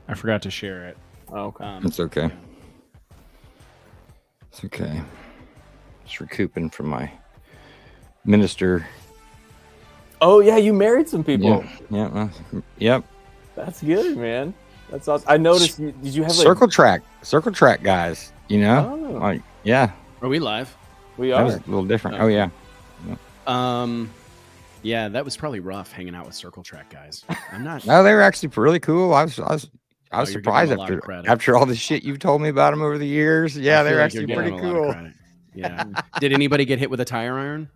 I forgot to share it. Oh, okay. It's okay. Yeah. It's okay. Just recouping from my minister. Oh yeah, you married some people. Yep. That's good, man. That's awesome. I noticed. Did you have circle track guys? You know, Oh. like yeah, Are we live? We that are. was a little different. Okay. Oh yeah. Yeah, that was probably rough hanging out with circle track guys. I'm not. No, they were actually really cool. I was Oh, you're giving surprised them a lot of credit. after all the shit you've told me about them over the years. Yeah, I they feel were like you're actually giving pretty them a lot of cool. credit. Yeah. Did anybody get hit with a tire iron?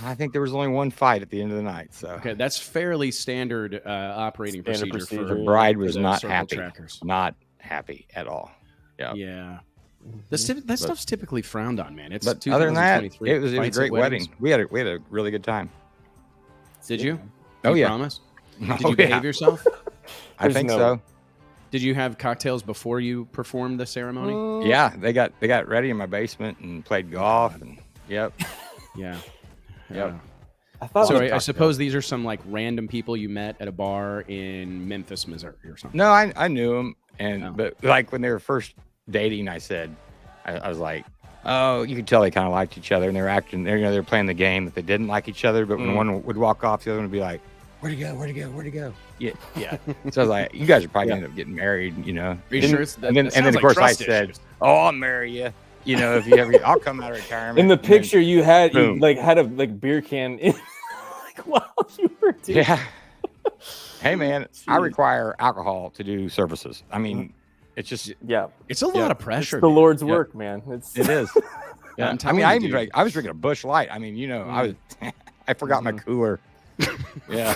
I think there was only one fight at the end of the night. So Okay, that's fairly standard operating Standard procedure. procedure. the bride for was the not circle happy. trackers. Not happy at all. Yeah. Yeah. That stuff's typically frowned on, man. It's But other than that, 2023. it was a Fights at great weddings. wedding. We had a really good time. Did you? Oh, You yeah. promise? Did Oh, you yeah. behave yourself? I There's think no- so. Did you have cocktails before you performed the ceremony? Yeah, they got ready in my basement and played golf and yep. Yeah. Yep. I thought. So it was I suppose these are some like random people you met at a bar in Memphis, Missouri, or something. No, I knew them, and Oh. but like when they were first dating, I said, I was like, oh, you could tell they kind of liked each other, and they were acting, they were playing the game that they didn't like each other, but when one would walk off, the other one would be like, where'd he go? Where'd he go? Where'd he go? Yeah, yeah. So I was like, you guys are probably gonna end up getting married, you know. Are you And- sure it's and then of course I said, oh, I'll marry you. You know, if you ever, I'll come out of retirement. in the And then- picture you had, you boom. like had a beer can in, like while you were doing. Yeah. Hey man, I Jeez. require alcohol to do services. I mean, it's just Yeah, It's a lot of pressure. it's the man. Lord's Yeah. work, man. It's it is. Yeah, I'm I telling mean, you, I even dude. I was drinking a Busch Light. I mean, you know, I was I forgot my cooler. Yeah.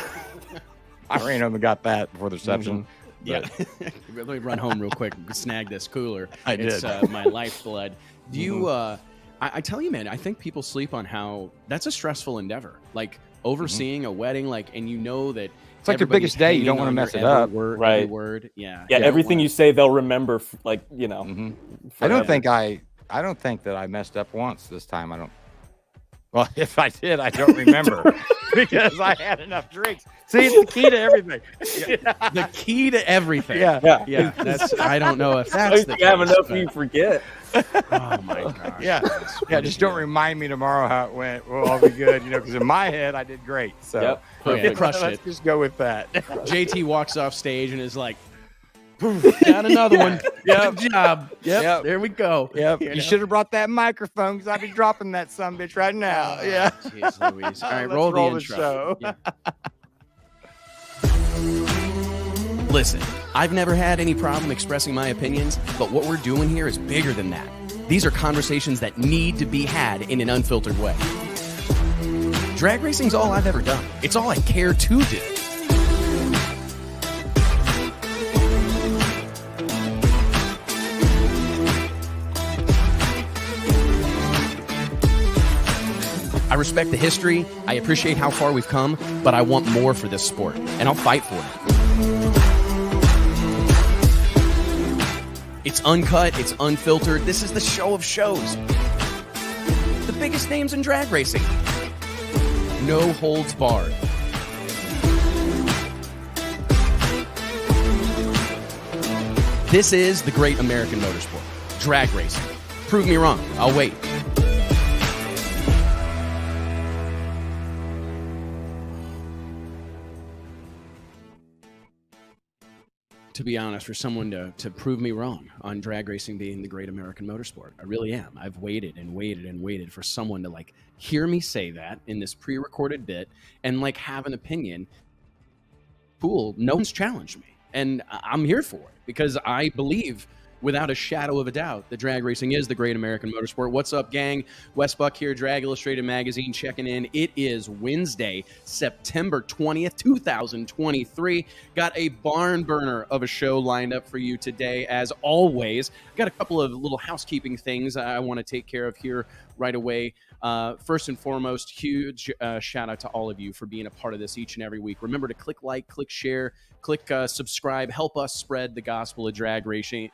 I ran home and got that before the reception. Yeah. Let me run home real quick and snag this cooler. I It's did. my lifeblood. Do you I tell you, man, I think people sleep on how that's a stressful endeavor. Like overseeing a wedding, like, and you know that It's like your everybody's biggest day. You don't hanging want to on mess your it every up. Word, Right. every word. Yeah. yeah, You don't everything wanna- you say, they'll remember. Like you know. Mhm. I forever. don't think that I messed up once this time. I don't. Well, if I did, I don't remember because I had enough drinks. See, it's the key to everything. the key to everything. Yeah. Yeah, Yeah. That's I don't know if I that's think the you have case, enough, but- you forget. Oh my gosh. Yeah. Yeah. Just don't remind me tomorrow how it went. We'll all be good, you know, because in my head, I did great. So Yep. Oh, yeah, crushed let's it. just go with that. JT walks off stage and is like, got another one. Good job. Yep. There we go. Yep. You You know? should have brought that microphone because I'd be dropping that sumbitch right now. Yeah. Jeez Louise. All right, Let's roll the roll the intro. show. Yeah. Listen, I've never had any problem expressing my opinions, but what we're doing here is bigger than that. These are conversations that need to be had in an unfiltered way. Drag racing's all I've ever done. It's all I care to do. I respect the history, I appreciate how far we've come, but I want more for this sport, and I'll fight for it. It's uncut, it's unfiltered. This is the show of shows. The biggest names in drag racing. No holds barred. This is the great American motorsport. Drag racing. Prove me wrong. I'll wait. To be honest, for someone to prove me wrong on drag racing being the great American motorsport, I really am. I've waited and waited and waited for someone to like hear me say that in this pre-recorded bit and like have an opinion. Cool. No one's challenged me, and I'm here for it because I believe without a shadow of a doubt that drag racing is the great American motorsport. What's up, gang? Wes Buck here, Drag Illustrated Magazine, checking in. It is Wednesday, September 20th, 2023. Got a barn burner of a show lined up for you today, as always. Got a couple of little housekeeping things I want to take care of here right away. First and foremost, huge shout out to all of you for being a part of this each and every week. Remember to click like, click share, click subscribe, help us spread the gospel of drag racing.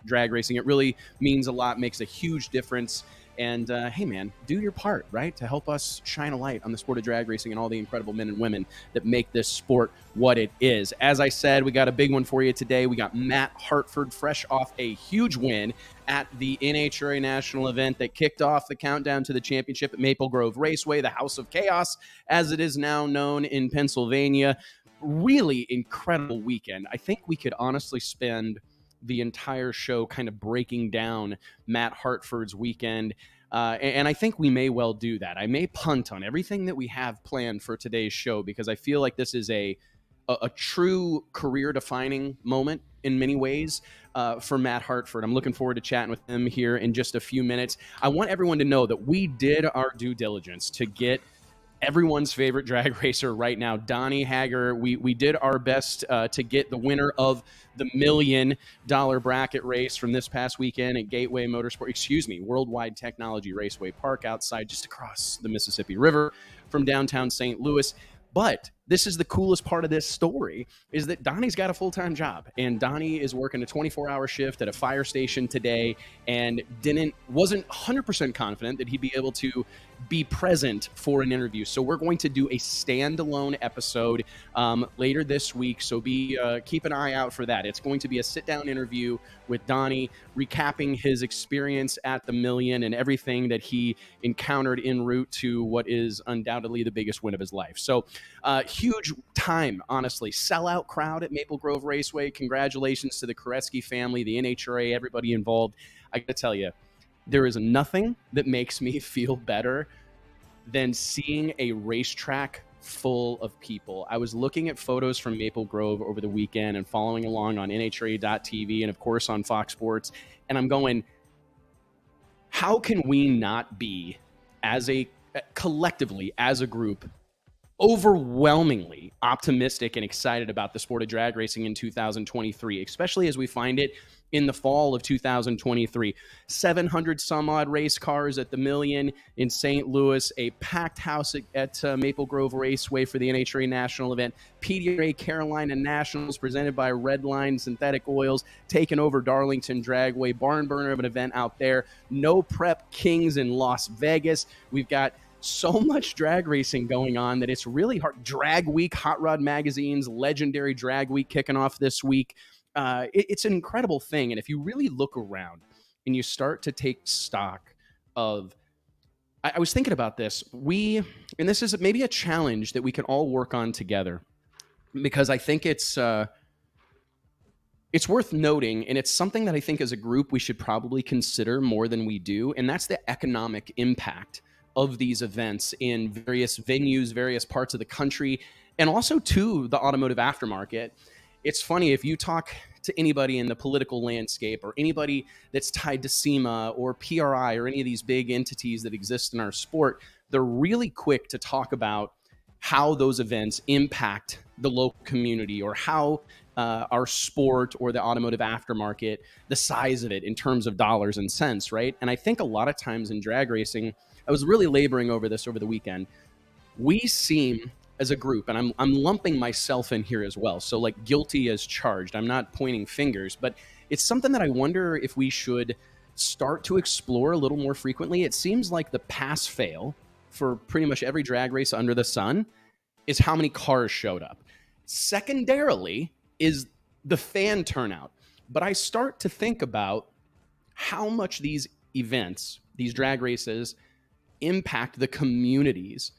It really means a lot, makes a huge difference. And hey, man, do your part, right, to help us shine a light on the sport of drag racing and all the incredible men and women that make this sport what it is. As I said, we got a big one for you today. We got Matt Hartford, fresh off a huge win at the NHRA national event that kicked off the countdown to the championship at Maple Grove Raceway, the House of Chaos, as it is now known in Pennsylvania. Really incredible weekend. I think we could honestly spend the entire show kind of breaking down Matt Hartford's weekend. And I think we may well do that. I may punt on everything that we have planned for today's show because I feel like this is a true career-defining moment in many ways for Matt Hartford. I'm looking forward to chatting with him here in just a few minutes. I want everyone to know that we did our due diligence to get everyone's favorite drag racer right now, Donnie Hager. We did our best to get the winner of the $1 million bracket race from this past weekend at Gateway Motorsport, Worldwide Technology Raceway Park outside just across the Mississippi River from downtown St. Louis. But this is the coolest part of this story is that Donnie's got a full-time job, and Donnie is working a 24-hour shift at a fire station today and wasn't 100% confident that he'd be able to be present for an interview. So we're going to do a standalone episode later this week. So keep an eye out for that. It's going to be a sit-down interview with Donnie, recapping his experience at the Million and everything that he encountered en route to what is undoubtedly the biggest win of his life. So huge time, honestly. Sellout crowd at Maple Grove Raceway. Congratulations to the Koretsky family, the NHRA, everybody involved. I got to tell you, there is nothing that makes me feel better than seeing a racetrack full of people. I was looking at photos from Maple Grove over the weekend and following along on NHRA.TV and, of course, on Fox Sports. And I'm going, how can we not be, collectively, as a group, overwhelmingly optimistic and excited about the sport of drag racing in 2023, especially as we find it in the fall of 2023. 700 some odd race cars at the Million in St. Louis, a packed house at Maple Grove Raceway for the NHRA national event, PDRA Carolina Nationals presented by Redline Synthetic Oils, taking over Darlington Dragway, barn burner of an event out there, No Prep Kings in Las Vegas. We've got so much drag racing going on that it's really hard. Drag Week, Hot Rod Magazine's legendary Drag Week kicking off this week. It's an incredible thing. And if you really look around and you start to take stock of, I was thinking about this, and this is maybe a challenge that we can all work on together, because I think it's worth noting, and it's something that I think as a group we should probably consider more than we do, and that's the economic impact of these events in various venues, various parts of the country, and also to the automotive aftermarket. It's funny, if you talk to anybody in the political landscape or anybody that's tied to SEMA or PRI or any of these big entities that exist in our sport, they're really quick to talk about how those events impact the local community or how our sport or the automotive aftermarket, the size of it in terms of dollars and cents, right? And I think a lot of times in drag racing, I was really laboring over this over the weekend, we seem as a group, and I'm lumping myself in here as well, so like guilty as charged. I'm not pointing fingers, but it's something that I wonder if we should start to explore a little more frequently. It seems like the pass-fail for pretty much every drag race under the sun is how many cars showed up. Secondarily is the fan turnout. But I start to think about how much these events, these drag races, impact the communities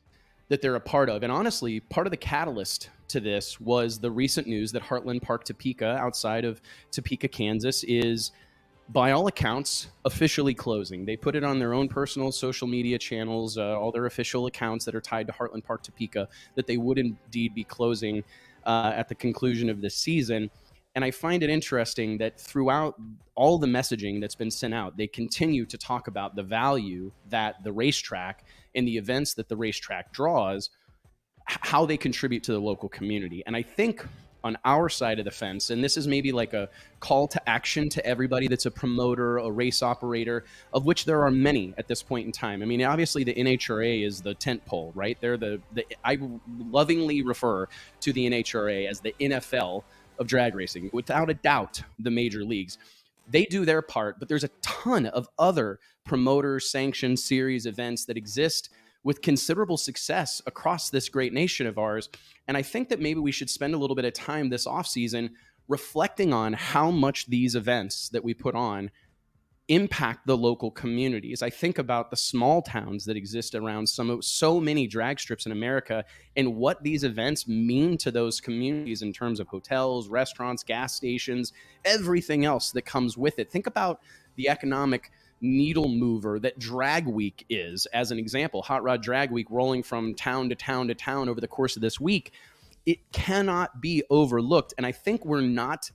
that they're a part of. And honestly, part of the catalyst to this was the recent news that Heartland Park Topeka, outside of Topeka, Kansas, is, by all accounts, officially closing. They put it on their own personal social media channels, all their official accounts that are tied to Heartland Park Topeka, that they would indeed be closing at the conclusion of this season. And I find it interesting that throughout all the messaging that's been sent out, they continue to talk about the value that the racetrack and the events that the racetrack draws, how they contribute to the local community. And I think on our side of the fence, and this is maybe like a call to action to everybody that's a promoter, a race operator, of which there are many at this point in time. I mean, obviously the NHRA is the tent pole, right? They're I lovingly refer to the NHRA as the NFL of drag racing, without a doubt, the major leagues. they do their part, but there's a ton of other promoter sanctioned series events that exist with considerable success across this great nation of ours. And I think that maybe we should spend a little bit of time this off season reflecting on how much these events that we put on impact the local communities. I think about the small towns that exist around so many drag strips in America and what these events mean to those communities in terms of hotels, restaurants, gas stations, everything else that comes with it. Think about the economic needle mover that Drag Week is, as an example. Hot Rod Drag Week rolling from town to town to town over the course of this week. It cannot be overlooked. And I think we're not,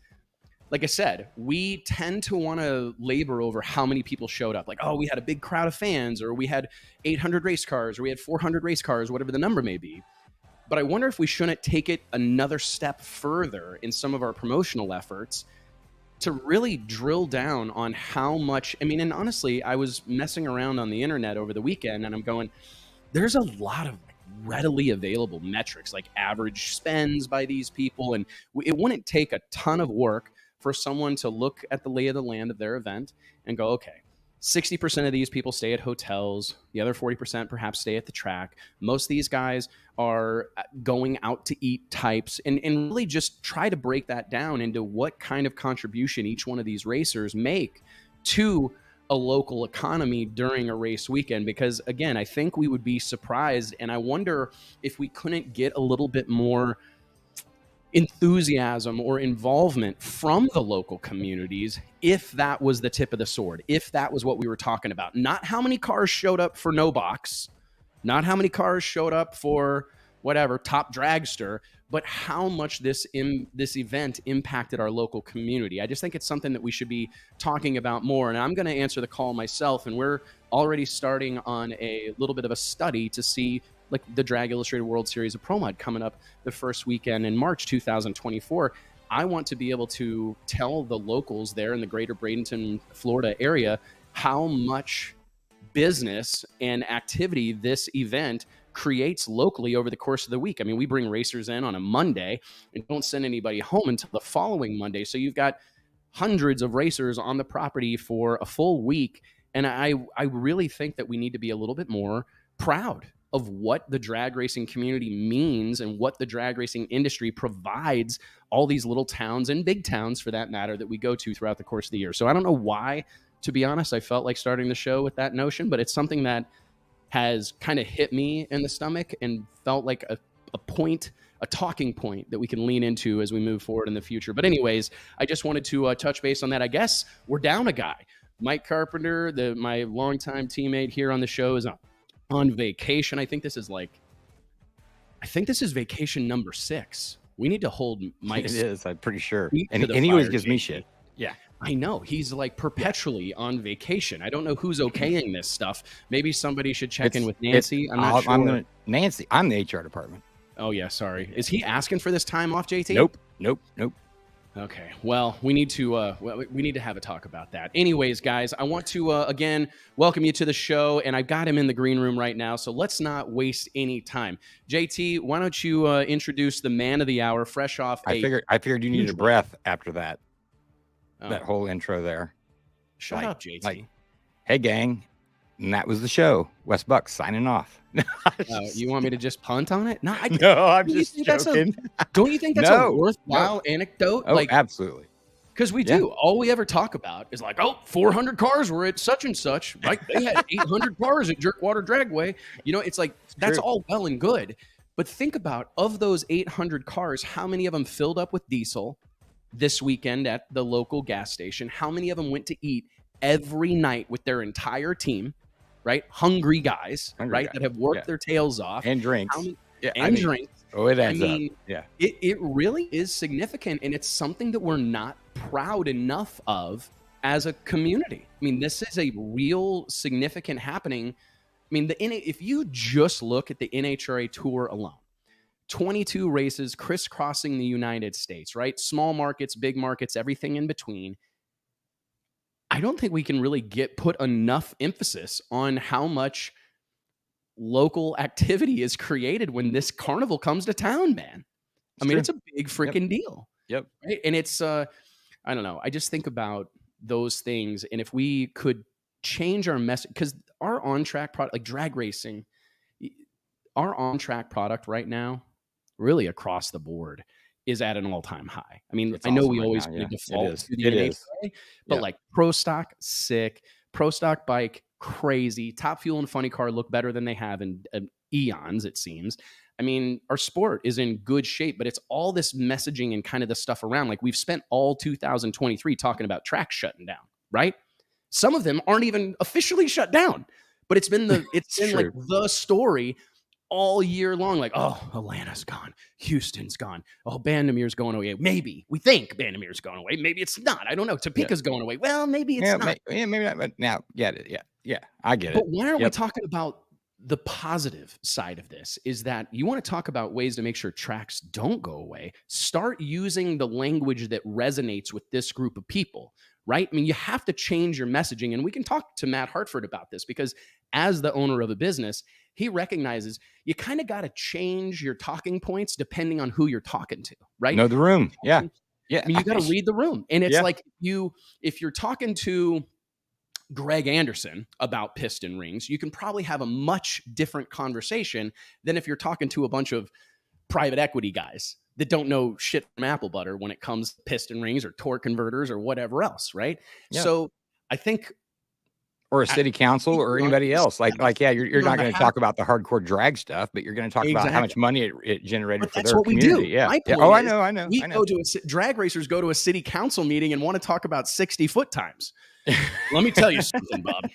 like I said, we tend to want to labor over how many people showed up. Like, oh, we had a big crowd of fans, or we had 800 race cars, or we had 400 race cars, whatever the number may be. But I wonder if we shouldn't take it another step further in some of our promotional efforts to really drill down on how much, I mean, and honestly, I was messing around on the internet over the weekend and I'm going, there's a lot of readily available metrics, like average spends by these people. And it wouldn't take a ton of work for someone to look at the lay of the land of their event and go, okay, 60% of these people stay at hotels. The other 40% perhaps stay at the track. Most of these guys are going out to eat types, and really just try to break that down into what kind of contribution each one of these racers make to a local economy during a race weekend. Because again, I think we would be surprised, and I wonder if we couldn't get a little bit more enthusiasm or involvement from the local communities if that was the tip of the sword, if that was what we were talking about. Not how many cars showed up for no box, not how many cars showed up for whatever top dragster, but how much this event impacted our local community. I just think it's something that we should be talking about more. And I'm going to answer the call myself, and we're already starting on a little bit of a study to see, like, the Drag Illustrated World Series of Pro Mod coming up the first weekend in March 2024. I want to be able to tell the locals there in the greater Bradenton, Florida area how much business and activity this event creates locally over the course of the week. I mean, we bring racers in on a Monday and don't send anybody home until the following Monday. So you've got hundreds of racers on the property for a full week. And I really think that we need to be a little bit more proud of what the drag racing community means and what the drag racing industry provides all these little towns and big towns, for that matter, that we go to throughout the course of the year. So I don't know why, to be honest, I felt like starting the show with that notion, but it's something that has kind of hit me in the stomach and felt like a talking point that we can lean into as we move forward in the future. But anyways, I just wanted to touch base on that. I guess we're down a guy. Mike Carpenter, my longtime teammate here on the show, is on vacation. I think this is vacation number 6. We need to hold Mike. It is, I'm pretty sure. And he always gives me shit. Yeah. I know. He's like perpetually on vacation. I don't know who's okaying this stuff. Maybe somebody should check in with Nancy. I'm not sure. Nancy, I'm the HR department. Oh, yeah. Sorry. Is he asking for this time off, JT? Nope. Okay. Well, we need to have a talk about that. Anyways, guys, I want to again welcome you to the show, and I've got him in the green room right now. So let's not waste any time. JT, why don't you introduce the man of the hour, fresh off? I figured you needed a breath after that. That whole intro there. Shut up, JT. Like, hey, gang. And that was the show. Wes Buck signing off. You want me to just punt on it? No, I'm just joking. Don't you think that's a worthwhile anecdote? Oh, like, absolutely. Because we do. All we ever talk about is like, 400 cars were at such and such. Right? They had 800 cars at Jerkwater Dragway. You know, it's like, that's all well and good. But think about, of those 800 cars, how many of them filled up with diesel this weekend at the local gas station? How many of them went to eat every night with their entire team, right? Hungry guys, that have worked their tails off. And drinks. Drinks. Oh, it adds up. Yeah. It really is significant, and it's something that we're not proud enough of as a community. I mean, this is a real significant happening. I mean, if you just look at the NHRA Tour alone, 22 races crisscrossing the United States, right? Small markets, big markets, everything in between. I don't think we can really put enough emphasis on how much local activity is created when this carnival comes to town, man. I mean, it's a big freaking deal. Yep. Right? And it's, I don't know. I just think about those things. And if we could change our message, because our on-track product, like drag racing, our on-track product right now, really across the board, is at an all-time high. I mean, I know awesome we right always now, kind of yeah. default to the It NHRA, is. but Yeah. like Pro Stock, sick. Pro Stock bike, crazy. Top Fuel and Funny Car look better than they have in eons, it seems. I mean, our sport is in good shape, but it's all this messaging and kind of the stuff around. Like, we've spent all 2023 talking about tracks shutting down, right? Some of them aren't even officially shut down, but it's been like the story all year long. Like, oh, Atlanta's gone, Houston's gone, oh, Bandamir's going away. Maybe we think Bandamir's going away. Maybe it's not. I don't know. Topeka's going away. Well, maybe it's not. Maybe not. But now, yeah, I get it. But why aren't we talking about the positive side of this? Is that you want to talk about ways to make sure tracks don't go away. Start using the language that resonates with this group of people, right? I mean, you have to change your messaging. And we can talk to Matt Hartford about this, because as the owner of a business, he recognizes you kind of got to change your talking points depending on who you're talking to, right? Know the room. Yeah. Yeah. I mean, you got to read the room. And it's like if you're talking to Greg Anderson about piston rings, you can probably have a much different conversation than if you're talking to a bunch of private equity guys that don't know shit from apple butter when it comes to piston rings or torque converters or whatever else, right? Yeah. So I think, or a city council or anybody else, you're not going to talk about the hardcore drag stuff, but you're going to talk about how much money it generated for their community. Yeah. Oh, I know. Drag racers go to a city council meeting and want to talk about 60-foot times. Let me tell you something, Bob.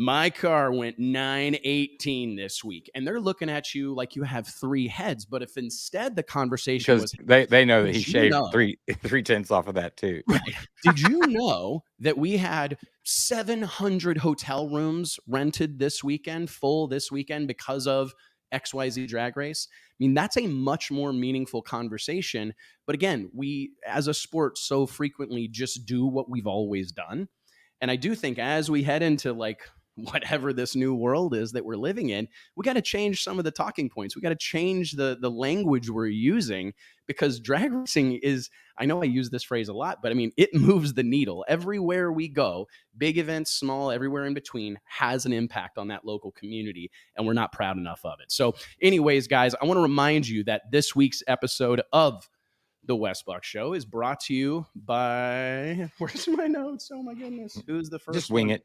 My car went 918 this week, and they're looking at you like you have 3 heads. But if instead the conversation was, they know that he shaved 3/10 off of that too. Right. Did you know that we had 700 hotel rooms rented this weekend, full this weekend, because of XYZ drag race? I mean, that's a much more meaningful conversation. But again, we as a sport so frequently just do what we've always done. And I do think as we head into like whatever this new world is that we're living in, we got to change some of the talking points. We got to change the language we're using, because drag racing is, I know I use this phrase a lot, but I mean, it moves the needle. Everywhere we go, big events, small, everywhere in between, has an impact on that local community, and we're not proud enough of it. So anyways, guys, I want to remind you that this week's episode of The Wes Buck Show is brought to you by, where's my notes? Oh my goodness. Who's the first Just wing it.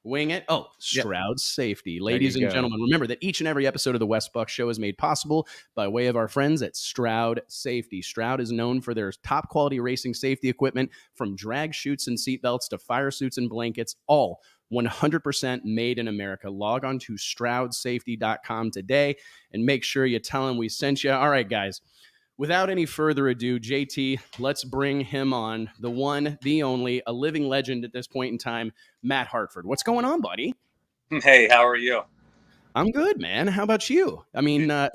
Wing it. Oh, Stroud Safety. Ladies and gentlemen, remember that each and every episode of the Wes Buck Show is made possible by way of our friends at Stroud Safety. Stroud is known for their top quality racing safety equipment, from drag chutes and seatbelts to fire suits and blankets, all 100% made in America. Log on to StroudSafety.com today and make sure you tell them we sent you. All right, guys. Without any further ado, JT, let's bring him on. The one, the only, a living legend at this point in time, Matt Hartford. What's going on, buddy? Hey, how are you? I'm good, man. How about you? I mean, I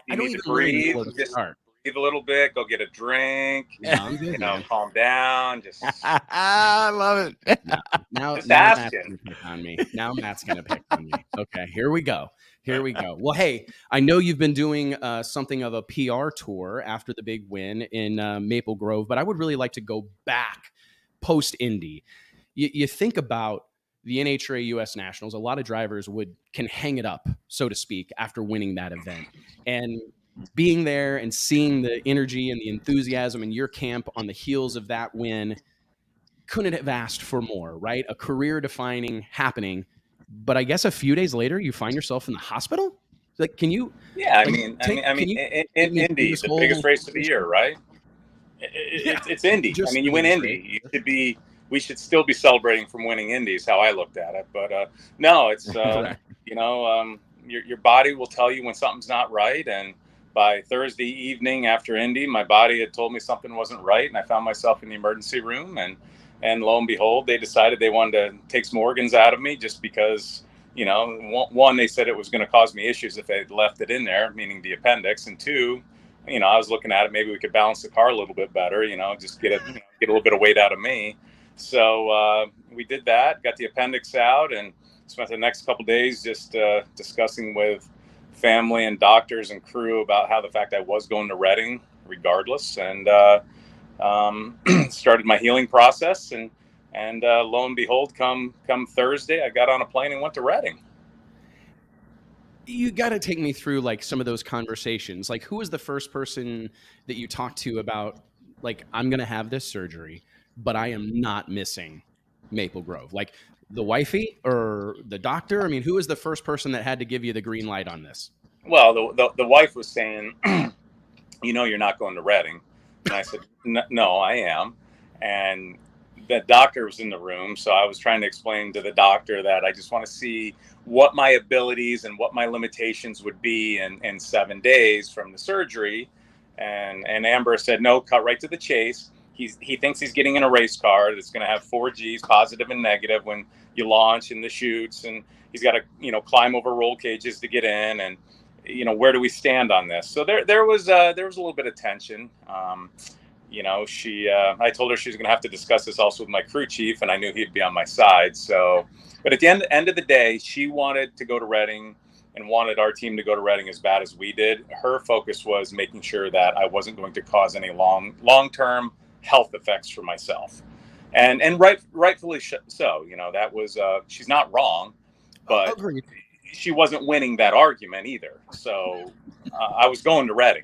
don't even breathe. Just breathe a little bit. Go get a drink. Yeah, I'm good, calm down. Just I love it. Now Matt's gonna pick on me. Now Matt's gonna pick on me. Okay, here we go. Well, hey, I know you've been doing something of a PR tour after the big win in Maple Grove, but I would really like to go back post-Indy. You think about the NHRA US Nationals, a lot of drivers can hang it up, so to speak, after winning that event. And being there and seeing the energy and the enthusiasm in your camp on the heels of that win, couldn't have asked for more, right? A career-defining happening. But I guess a few days later, you find yourself in the hospital. Like, can you? Yeah, in Indy, the biggest race of the year, right? It's Indy. I mean, you win Indy. We should still be celebrating from winning Indy, is how I looked at it. But no, it's your body will tell you when something's not right. And by Thursday evening after Indy, my body had told me something wasn't right, and I found myself in the emergency room. And lo and behold, they decided they wanted to take some organs out of me just because, one, they said it was going to cause me issues if they left it in there, meaning the appendix. And 2, I was looking at it, maybe we could balance the car a little bit better, just get a little bit of weight out of me. So we did that, got the appendix out, and spent the next couple of days just discussing with family and doctors and crew about how the fact I was going to Reading regardless. And started my healing process, and And lo and behold, come Thursday, I got on a plane and went to Reading. You got to take me through like some of those conversations. Like, who was the first person that you talked to about, like, I'm going to have this surgery, but I am not missing Maple Grove? Like, the wifey or the doctor? I mean, who was the first person that had to give you the green light on this? Well, the wife was saying, you're not going to Reading. And I said, no, I am. And the doctor was in the room. So I was trying to explain to the doctor that I just want to see what my abilities and what my limitations would be in 7 days from the surgery. And Amber said, no, cut right to the chase. He thinks he's getting in a race car that's going to have 4 Gs, positive and negative, when you launch in the chutes. And he's got to, climb over roll cages to get in. And, where do we stand on this? So there was a little bit of tension. I told her she was going to have to discuss this also with my crew chief, and I knew he'd be on my side. So, but at the end of the day, she wanted to go to Reading and wanted our team to go to Reading as bad as we did. Her focus was making sure that I wasn't going to cause any long-term health effects for myself. And rightfully so. That was, she's not wrong, but Agreed. She wasn't winning that argument either. So I was going to Reading.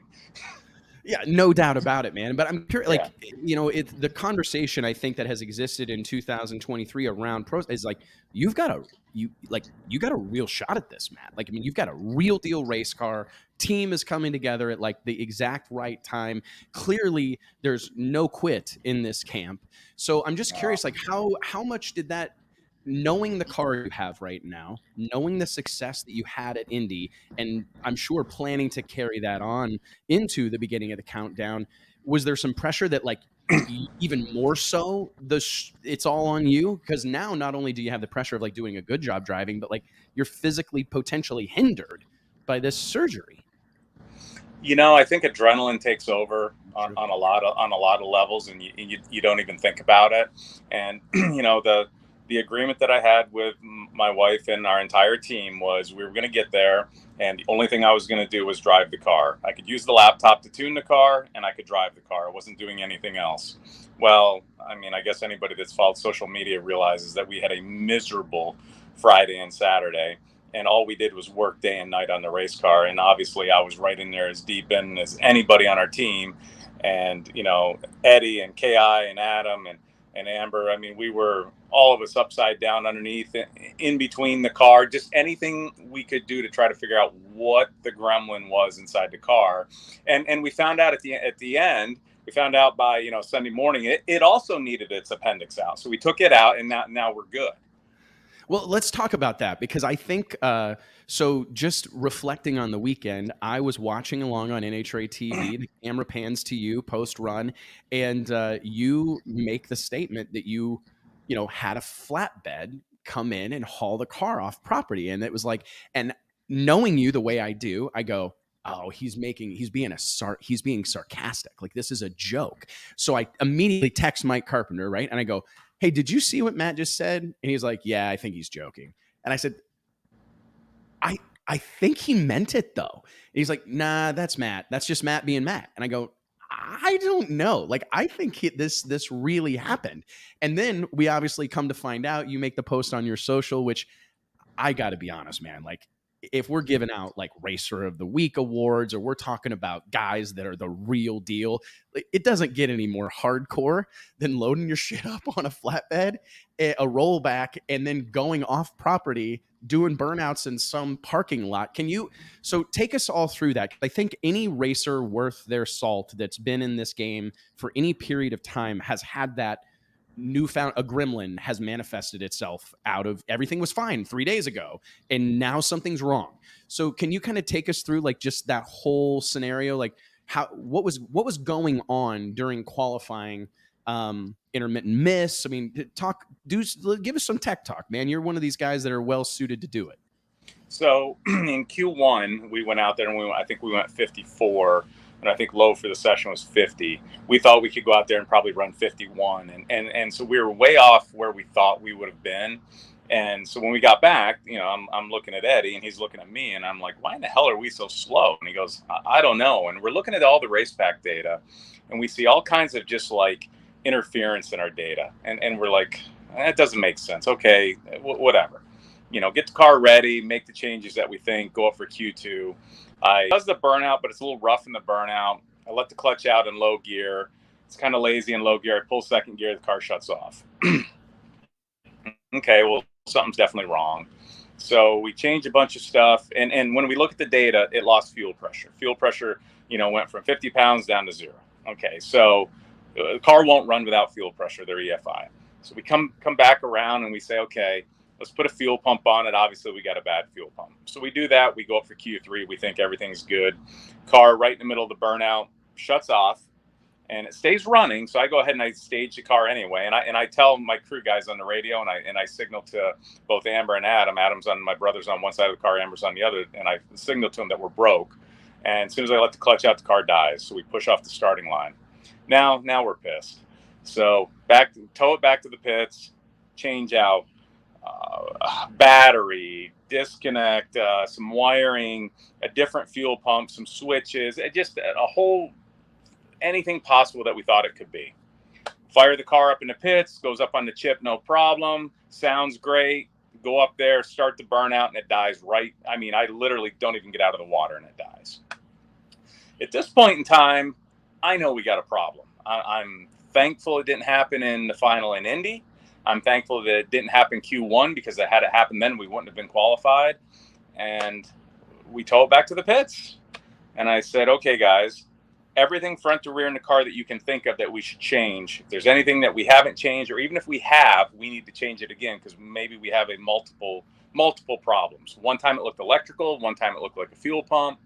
Yeah, no doubt about it, man. But I'm curious, the conversation I think that has existed in 2023 around pros is like, you got a real shot at this, Matt. Like, I mean, you've got a real deal race car. Team is coming together at like the exact right time. Clearly, there's no quit in this camp. So I'm just curious, like, how much did that, knowing the car you have right now, knowing the success that you had at Indy, and I'm sure planning to carry that on into the beginning of the countdown, was there some pressure that, like, even more so, it's all on you? Because now not only do you have the pressure of like doing a good job driving, but like you're physically potentially hindered by this surgery. I think adrenaline takes over on a lot of levels, and you don't even think about it. And the agreement that I had with my wife and our entire team was we were going to get there, and the only thing I was going to do was drive the car. I could use the laptop to tune the car, and I could drive the car. I wasn't doing anything else. Well, I mean, I guess anybody that's followed social media realizes that we had a miserable Friday and Saturday, and all we did was work day and night on the race car. And obviously I was right in there as deep in as anybody on our team. And, Eddie and KI and Adam and Amber, I mean, we were all of us upside down underneath, in between the car, just anything we could do to try to figure out what the gremlin was inside the car. And we found out at the end, we found out by, Sunday morning, it also needed its appendix out. So we took it out, and now we're good. Well, let's talk about that, because I think, so just reflecting on the weekend, I was watching along on NHRA TV, the camera pans to you post-run, and you make the statement that you had a flatbed come in and haul the car off property. And it was like, and knowing you the way I do, I go, oh, he's being sarcastic. Like, this is a joke. So I immediately text Mike Carpenter, right? And I go, hey, did you see what Matt just said? And he's like, yeah, I think he's joking. And I said, I think he meant it though. And he's like, nah, that's Matt. That's just Matt being Matt. And I go, I don't know. Like, I think this really happened. And then we obviously come to find out, you make the post on your social, which I got to be honest, man, like, if we're giving out like Racer of the Week awards, or we're talking about guys that are the real deal, it doesn't get any more hardcore than loading your shit up on a flatbed, a rollback, and then going off property, doing burnouts in some parking lot. So take us all through that. I think any racer worth their salt that's been in this game for any period of time has had that newfound, a gremlin has manifested itself out of everything was fine 3 days ago, and now something's wrong. So can you kind of take us through like just that whole scenario, like what was going on during qualifying, intermittent miss? I mean, give us some tech talk, man. You're one of these guys that are well suited to do it. So in Q1, we went out there and I think we went 54. And I think low for the session was 50. We thought we could go out there and probably run 51. And so we were way off where we thought we would have been. And so when we got back, I'm looking at Eddie and he's looking at me, and I'm like, why in the hell are we so slow? And he goes, I don't know. And we're looking at all the race pack data, and we see all kinds of just like interference in our data. And we're like, That doesn't make sense. Okay, whatever. Get the car ready, make the changes that we think, go up for Q2. I does the burnout, but it's a little rough in the burnout. I let the clutch out in low gear. It's kind of lazy in low gear. I pull second gear, the car shuts off. Okay, well, something's definitely wrong. So we changed a bunch of stuff. And when we look at the data, it lost fuel pressure. Fuel pressure, went from 50 pounds down to 0. Okay, so the car won't run without fuel pressure, their EFI. So we come back around and we say, okay, let's put a fuel pump on it. Obviously, we got a bad fuel pump. So we do that. We go up for Q3. We think everything's good. Car right in the middle of the burnout shuts off, and it stays running. So I go ahead and I stage the car anyway. And I tell my crew guys on the radio, and I signal to both Amber and Adam. Adam's on, my brother's on one side of the car, Amber's on the other. And I signal to them that we're broke. And as soon as I let the clutch out, the car dies. So we push off the starting line. Now we're pissed. So tow it back to the pits, change out battery, disconnect, some wiring, a different fuel pump, some switches, just a whole, anything possible that we thought it could be. Fire the car up in the pits, goes up on the chip, no problem, sounds great. Go up there, start the burnout, and it dies right. I mean, I literally don't even get out of the water and it dies. At this point in time, I know we got a problem. I'm thankful it didn't happen in the final in Indy. I'm thankful that it didn't happen Q1, because had it happened then, we wouldn't have been qualified. And we tow it back to the pits. And I said, okay, guys, everything front to rear in the car that you can think of that we should change. If there's anything that we haven't changed, or even if we have, we need to change it again, because maybe we have multiple problems. One time it looked electrical. One time it looked like a fuel pump.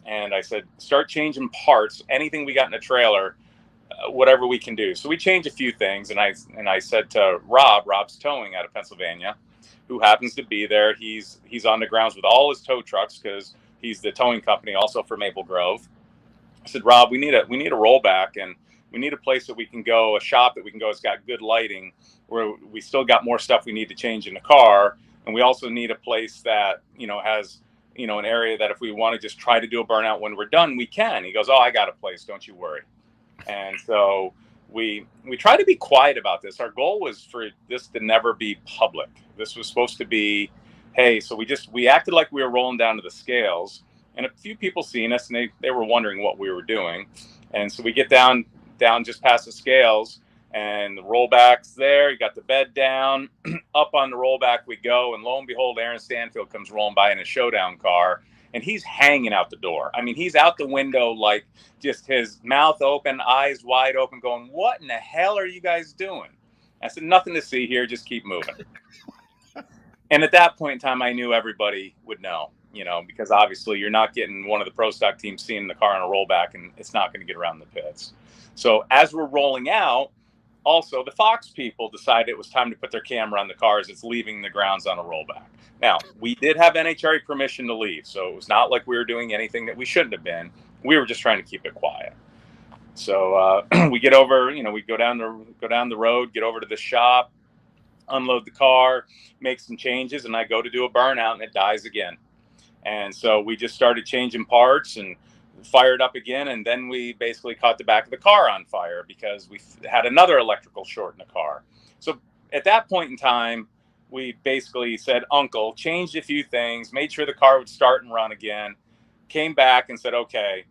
And I said, start changing parts, anything we got in the trailer, whatever we can do. So we changed a few things. And I said to Rob's towing out of Pennsylvania, who happens to be there. He's on the grounds with all his tow trucks, because he's the towing company also for Maple Grove. I said, Rob, we need a rollback, and we need a place that we can go, a shop that we can go. It's got good lighting, where we still got more stuff we need to change in the car. And we also need a place that, has, an area that if we want to just try to do a burnout when we're done, we can. He goes, oh, I got a place. Don't you worry. And so we try to be quiet about this. Our goal was for this to never be public. This was supposed to be, hey, so we acted like we were rolling down to the scales, and a few people seen us, and they were wondering what we were doing. And so we get down just past the scales, and the rollback's there. You got the bed down. Up on the rollback we go, and lo and behold, Aaron Stanfield comes rolling by in a showdown car, and he's hanging out the door. I mean, he's out the window, like just his mouth open, eyes wide open, going, what in the hell are you guys doing? I said, nothing to see here. Just keep moving. And at that point in time, I knew everybody would know, because obviously you're not getting one of the pro stock teams seeing the car on a rollback, and it's not going to get around the pits. So as we're rolling out, also the Fox people decided it was time to put their camera on the car as it's leaving the grounds on a rollback. Now, we did have NHRA permission to leave, so it was not like we were doing anything that we shouldn't have been. We were just trying to keep it quiet. So we get over, we go down the road, get over to the shop, unload the car, make some changes, and I go to do a burnout, and it dies again. And so we just started changing parts and fired up again, and then we basically caught the back of the car on fire because we had another electrical short in the car. So at that point in time, we basically said, Uncle, changed a few things, made sure the car would start and run again, came back and said, okay,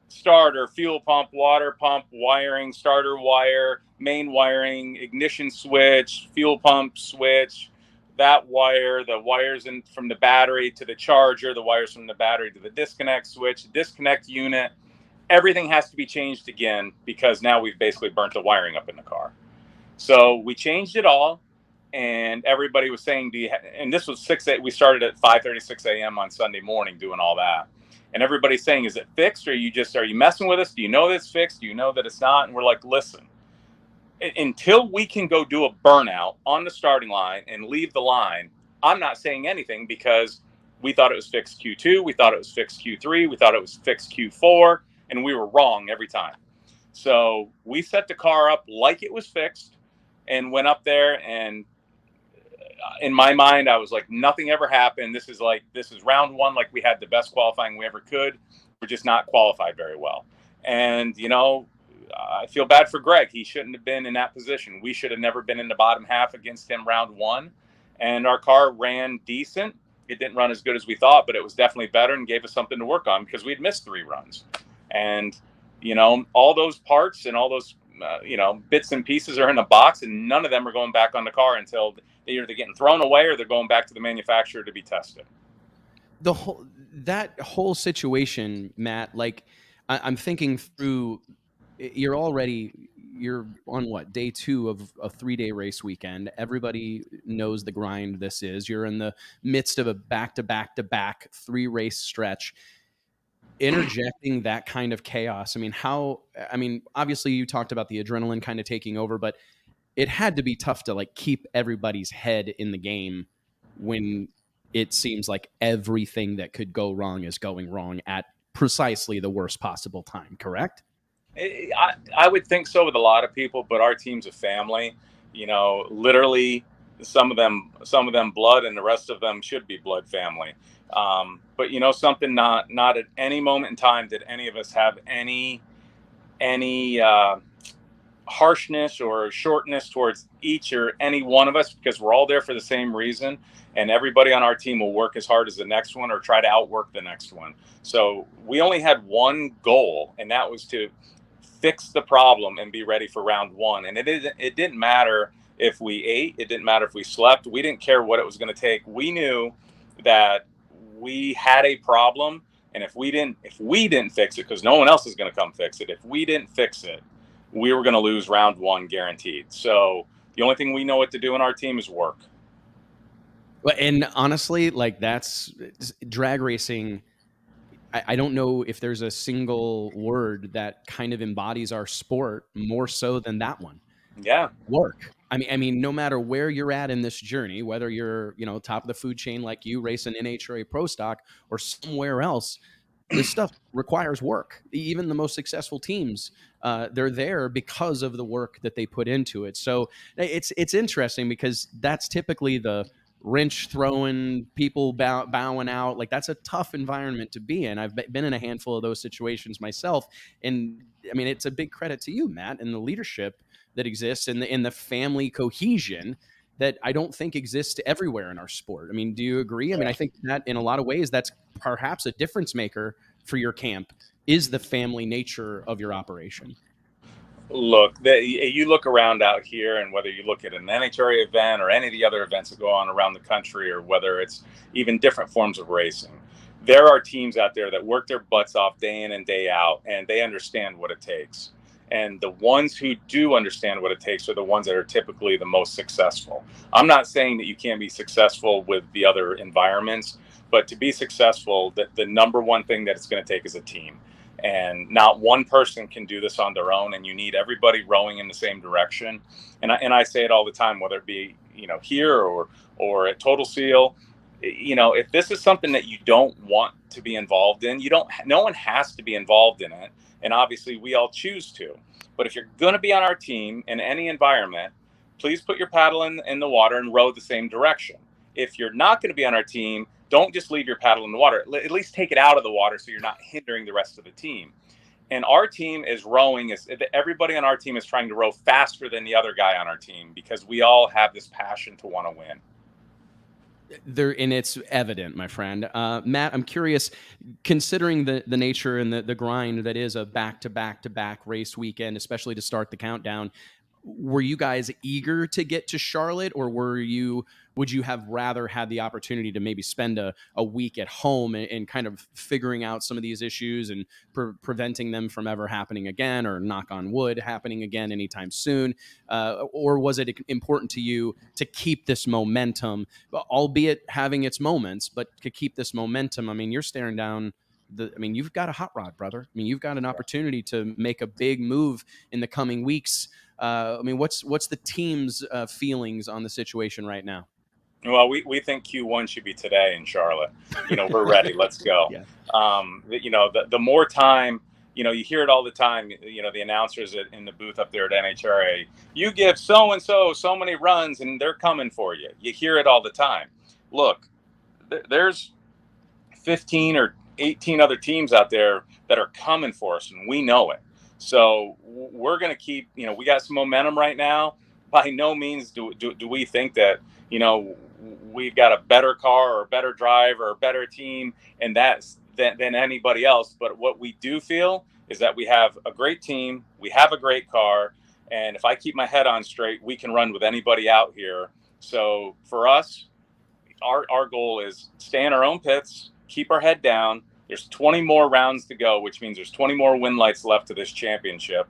starter, fuel pump, water pump, wiring, starter wire, main wiring, ignition switch, fuel pump switch, that wire, the wires from the battery to the charger, the wires from the battery to the disconnect switch, disconnect unit, everything has to be changed again, because now we've basically burnt the wiring up in the car. So we changed it all, and everybody was saying, and this was we started at 5:36 a.m. on Sunday morning doing all that. And everybody's saying, is it fixed? Or are you messing with us? Do you know that it's fixed? Do you know that it's not? And we're like, listen, until we can go do a burnout on the starting line and leave the line, I'm not saying anything, because we thought it was fixed Q2. We thought it was fixed Q3. We thought it was fixed Q4, and we were wrong every time. So we set the car up like it was fixed and went up there, and in my mind, I was like, nothing ever happened. This is round one. Like, we had the best qualifying we ever could. We're just not qualified very well. And, I feel bad for Greg. He shouldn't have been in that position. We should have never been in the bottom half against him round one. And our car ran decent. It didn't run as good as we thought, but it was definitely better and gave us something to work on because we'd missed 3 runs. And, you know, all those parts and all those, you know, bits and pieces are in a box, and none of them are going back on the car until they're either getting thrown away or they're going back to the manufacturer to be tested. That whole situation, Matt, like I'm thinking through, you're on what, day 2 of a 3-day race weekend. Everybody knows the grind this is. You're in the midst of a back-to-back-to-back 3-race stretch. Interjecting that kind of chaos. I mean, obviously you talked about the adrenaline kind of taking over, but it had to be tough to like keep everybody's head in the game when it seems like everything that could go wrong is going wrong at precisely the worst possible time, correct? I would think so with a lot of people, but our team's a family, you know, literally some of them blood and the rest of them should be blood family. But you know, something not at any moment in time did any of us have any harshness or shortness towards each or any one of us, because we're all there for the same reason, and everybody on our team will work as hard as the next one or try to outwork the next one. So we only had one goal, and that was to fix the problem and be ready for round one. And it didn't matter if we ate, it didn't matter if we slept, we didn't care what it was going to take. We knew that we had a problem, and if we didn't fix it, because no one else is going to come fix it, if we didn't fix it, we were going to lose round one guaranteed. So the only thing we know what to do in our team is work. And honestly, like, that's drag racing. I don't know if there's a single word that kind of embodies our sport more so than that one. Yeah. Work. I mean, no matter where you're at in this journey, whether you're, you know, top of the food chain like you racing NHRA Pro Stock or somewhere else, this stuff requires work. Even the most successful teams, they're there because of the work that they put into it. So it's interesting because that's typically the wrench throwing, people bowing out. Like, that's a tough environment to be in. I've been in a handful of those situations myself. And I mean, it's a big credit to you, Matt, and the leadership that exists and the family cohesion that I don't think exists everywhere in our sport. I mean, do you agree? I mean, I think that in a lot of ways, that's perhaps a difference maker for your camp, is the family nature of your operation. Look, you look around out here, and whether you look at an NHRA event or any of the other events that go on around the country, or whether it's even different forms of racing, there are teams out there that work their butts off day in and day out, and they understand what it takes. And the ones who do understand what it takes are the ones that are typically the most successful. I'm not saying that you can't be successful with the other environments, but to be successful, the number one thing that it's going to take is a team. And not one person can do this on their own, and you need everybody rowing in the same direction. And I say it all the time, whether it be, you know, here or at Total Seal, you know, if this is something that you don't want to be involved in, no one has to be involved in it. And obviously we all choose to. But if you're going to be on our team in any environment, please put your paddle in the water and row the same direction. If you're not going to be on our team, don't just leave your paddle in the water. At least take it out of the water so you're not hindering the rest of the team. And our team is rowing. Everybody on our team is trying to row faster than the other guy on our team, because we all have this passion to want to win. And it's evident, my friend. Matt, I'm curious, considering the nature and the grind that is a back-to-back-to-back race weekend, especially to start the countdown, were you guys eager to get to Charlotte, or would you have rather had the opportunity to maybe spend a week at home and kind of figuring out some of these issues and preventing them from ever happening again, or knock on wood, happening again anytime soon? Or was it important to you to keep this momentum, albeit having its moments, but to keep this momentum? I mean, you're staring down you've got a hot rod, brother. I mean, you've got an opportunity to make a big move in the coming weeks. I mean, what's the team's feelings on the situation right now? Well, we think Q1 should be today in Charlotte. You know, we're ready. Let's go. Yeah. You know, the more time, you know, you hear it all the time, you know, the announcers in the booth up there at NHRA, you give so-and-so so many runs and they're coming for you. You hear it all the time. Look, there's 15 or 18 other teams out there that are coming for us, and we know it. So we're going to keep, we got some momentum right now. By no means do we think that, we've got a better car or a better driver or a better team and that's than anybody else. But what we do feel is that we have a great team. We have a great car. And if I keep my head on straight, we can run with anybody out here. So for us, our goal is stay in our own pits, keep our head down. There's 20 more rounds to go, which means there's 20 more win lights left to this championship.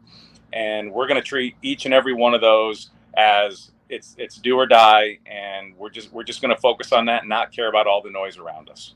And we're going to treat each and every one of those as it's do or die. And we're just going to focus on that and not care about all the noise around us.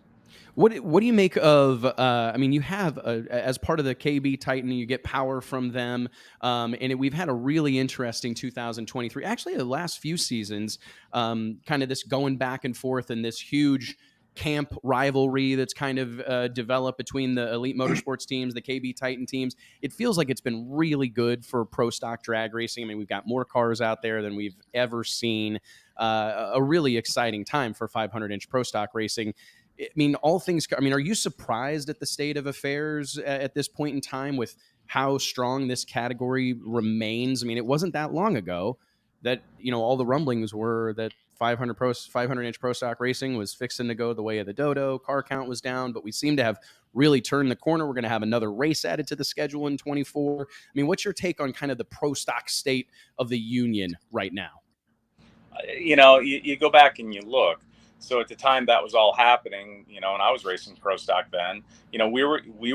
What do you make of, you have, as part of the KB Titan, you get power from them, we've had a really interesting 2023, actually the last few seasons, kind of this going back and forth and this huge camp rivalry that's kind of developed between the Elite Motorsports teams, the KB Titan teams. It feels like it's been really good for pro stock drag racing. I mean, we've got more cars out there than we've ever seen, a really exciting time for 500-inch pro stock racing. I mean, are you surprised at the state of affairs at this point in time with how strong this category remains? I mean, it wasn't that long ago that, all the rumblings were that 500-inch pro stock racing was fixing to go the way of the dodo. Car count was down, but we seem to have really turned the corner. We're going to have another race added to the schedule in 24. I mean, what's your take on kind of the pro stock state of the union right now? You go back and you look. So at the time that was all happening, and I was racing pro stock then, we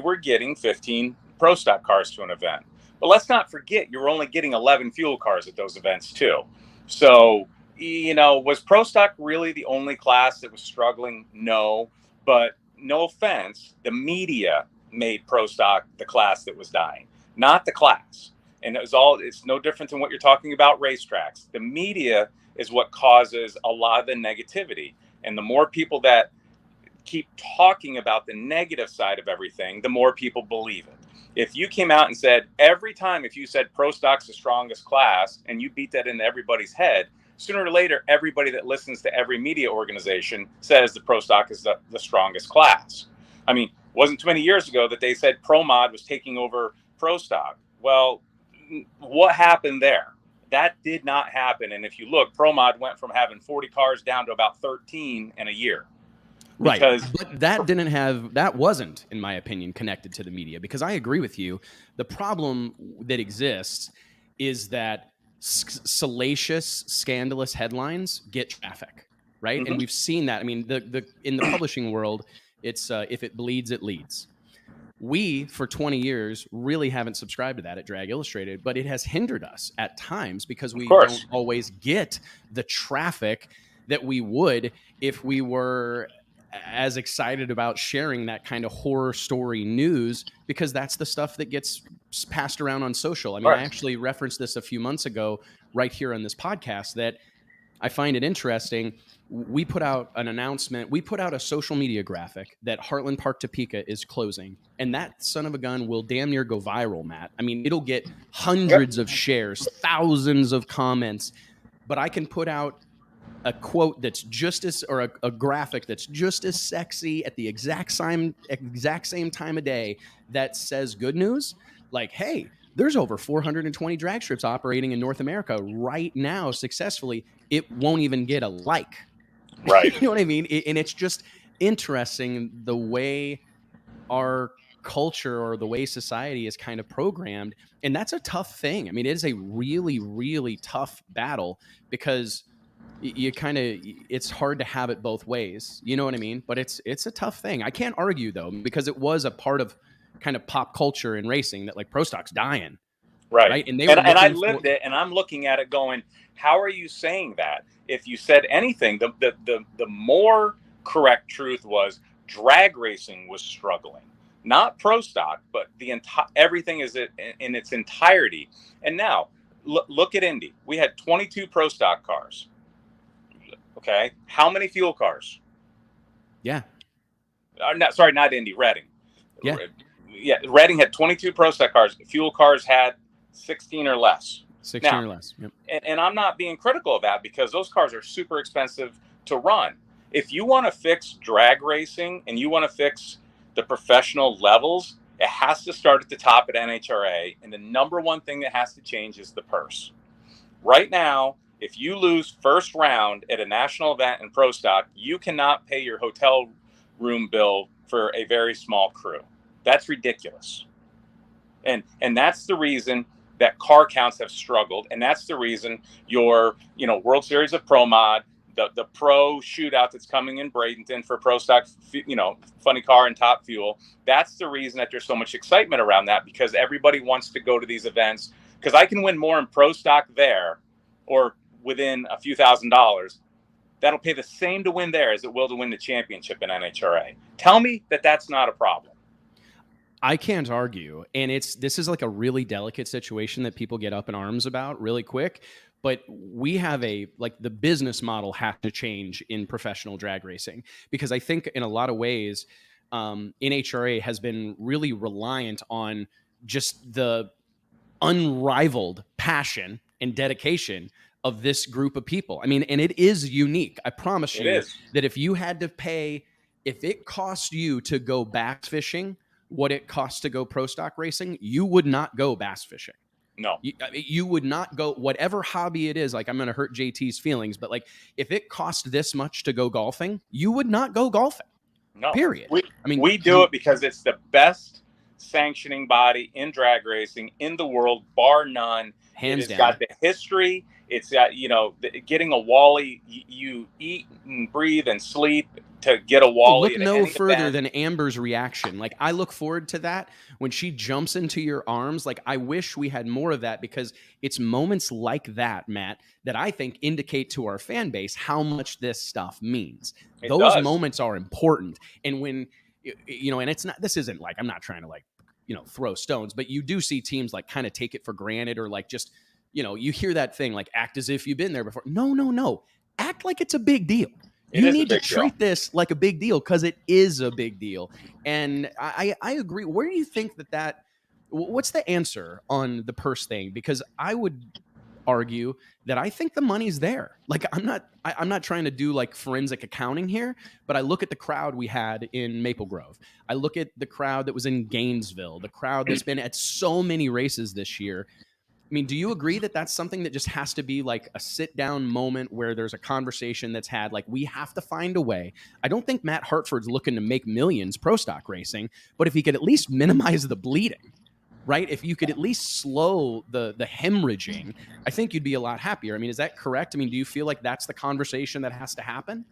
were getting 15 pro stock cars to an event. But let's not forget, you were only getting 11 fuel cars at those events too. So, was pro stock really the only class that was struggling? No, but no offense, the media made pro stock the class that was dying, not the class. And it's no different than what you're talking about racetracks. The media is what causes a lot of the negativity. And the more people that keep talking about the negative side of everything, the more people believe it. If you came out and said, every time if you said pro stock's the strongest class and you beat that into everybody's head, sooner or later, everybody that listens to every media organization says the pro stock is the strongest class. I mean, it wasn't too many years ago that they said pro mod was taking over pro stock. Well, what happened there? That did not happen. And if you look, pro mod went from having 40 cars down to about 13 in a year. Right. But that wasn't, in my opinion, connected to the media, because I agree with you. The problem that exists is that salacious, scandalous headlines get traffic, right? Mm-hmm. And we've seen that. I mean, in the publishing world, it's if it bleeds, it leads. We, for 20 years, really haven't subscribed to that at Drag Illustrated, but it has hindered us at times because we don't always get the traffic that we would if we were as excited about sharing that kind of horror story news, because that's the stuff that gets passed around on social. I mean, I actually referenced this a few months ago right here on this podcast that I find it interesting. We put out an announcement. We put out a social media graphic that Heartland Park Topeka is closing. And that son of a gun will damn near go viral, Matt. I mean, it'll get hundreds of shares, thousands of comments. But I can put out a quote that's just as, or a graphic that's just as sexy at the exact same time of day that says good news. Like, hey, there's over 420 drag strips operating in North America right now successfully. It won't even get a like. Right. You know what I mean? And it's just interesting the way our culture or the way society is kind of programmed. And that's a tough thing. I mean, it is a really, really tough battle because it's hard to have it both ways. You know what I mean? But it's a tough thing. I can't argue though, because it was a part of kind of pop culture and racing that like pro stock's dying. Right. And I lived it, and I'm looking at it going, how are you saying that? If you said anything, the more correct truth was drag racing was struggling, not pro stock, but everything is in its entirety. And now look at Indy. We had 22 pro stock cars. Okay. How many fuel cars? Yeah. Not Indy, Reading. Yeah. Yeah. Reading had 22 pro stock cars. Fuel cars had 16 or less. 16 or less. Yep. And I'm not being critical of that because those cars are super expensive to run. If you want to fix drag racing and you want to fix the professional levels, It has to start at the top at NHRA, and the number one thing that has to change is the purse. Right now, if you lose first round at a national event in Pro Stock, you cannot pay your hotel room bill for a very small crew. That's ridiculous. And that's the reason that car counts have struggled, and that's the reason your World Series of Pro Mod, the pro shootout that's coming in Bradenton for Pro Stock, Funny Car and Top Fuel. That's the reason that there's so much excitement around that, because everybody wants to go to these events, because I can win more in Pro Stock there or within a few $1,000s. That'll pay the same to win there as it will to win the championship in NHRA. Tell me that that's not a problem. I can't argue. And this is like a really delicate situation that people get up in arms about really quick. But we have the business model has to change in professional drag racing, because I think in a lot of ways, NHRA has been really reliant on just the unrivaled passion and dedication of this group of people. I mean, and it is unique. I promise you that if you had to pay, if it cost you to go bass fishing what it costs to go pro stock racing, you would not go bass fishing. No, you would not go, whatever hobby it is. Like, I'm going to hurt JT's feelings, but like, if it cost this much to go golfing, you would not go golfing. No, period. We do it because it's the best sanctioning body in drag racing in the world, bar none. Hands down. It's got the history. It's got, getting a Wally, you eat and breathe and sleep to get a Wally. Look no further than Amber's reaction. Like, I look forward to that when she jumps into your arms. Like, I wish we had more of that, because it's moments like that, Matt, that I think indicate to our fan base how much this stuff means. Those moments are important. And when, and it's not, this isn't like, I'm not trying to like, throw stones, but you do see teams like kind of take it for granted, or like just, you hear that thing, like act as if you've been there before. No. Act like it's a big deal. You need to treat this like a big deal, because it is a big deal. And I agree. Where do you think what's the answer on the purse thing? Because I would argue that I think the money's there. Like, I'm not trying to do like forensic accounting here, but I look at the crowd we had in Maple Grove. I look at the crowd that was in Gainesville, the crowd that's been at so many races this year. I mean, do you agree that that's something that just has to be like a sit down moment where there's a conversation that's had? Like, we have to find a way. I don't think Matt Hartford's looking to make millions pro stock racing, but if he could at least minimize the bleeding, right? If you could at least slow the hemorrhaging, I think you'd be a lot happier. I mean, is that correct? I mean, do you feel like that's the conversation that has to happen?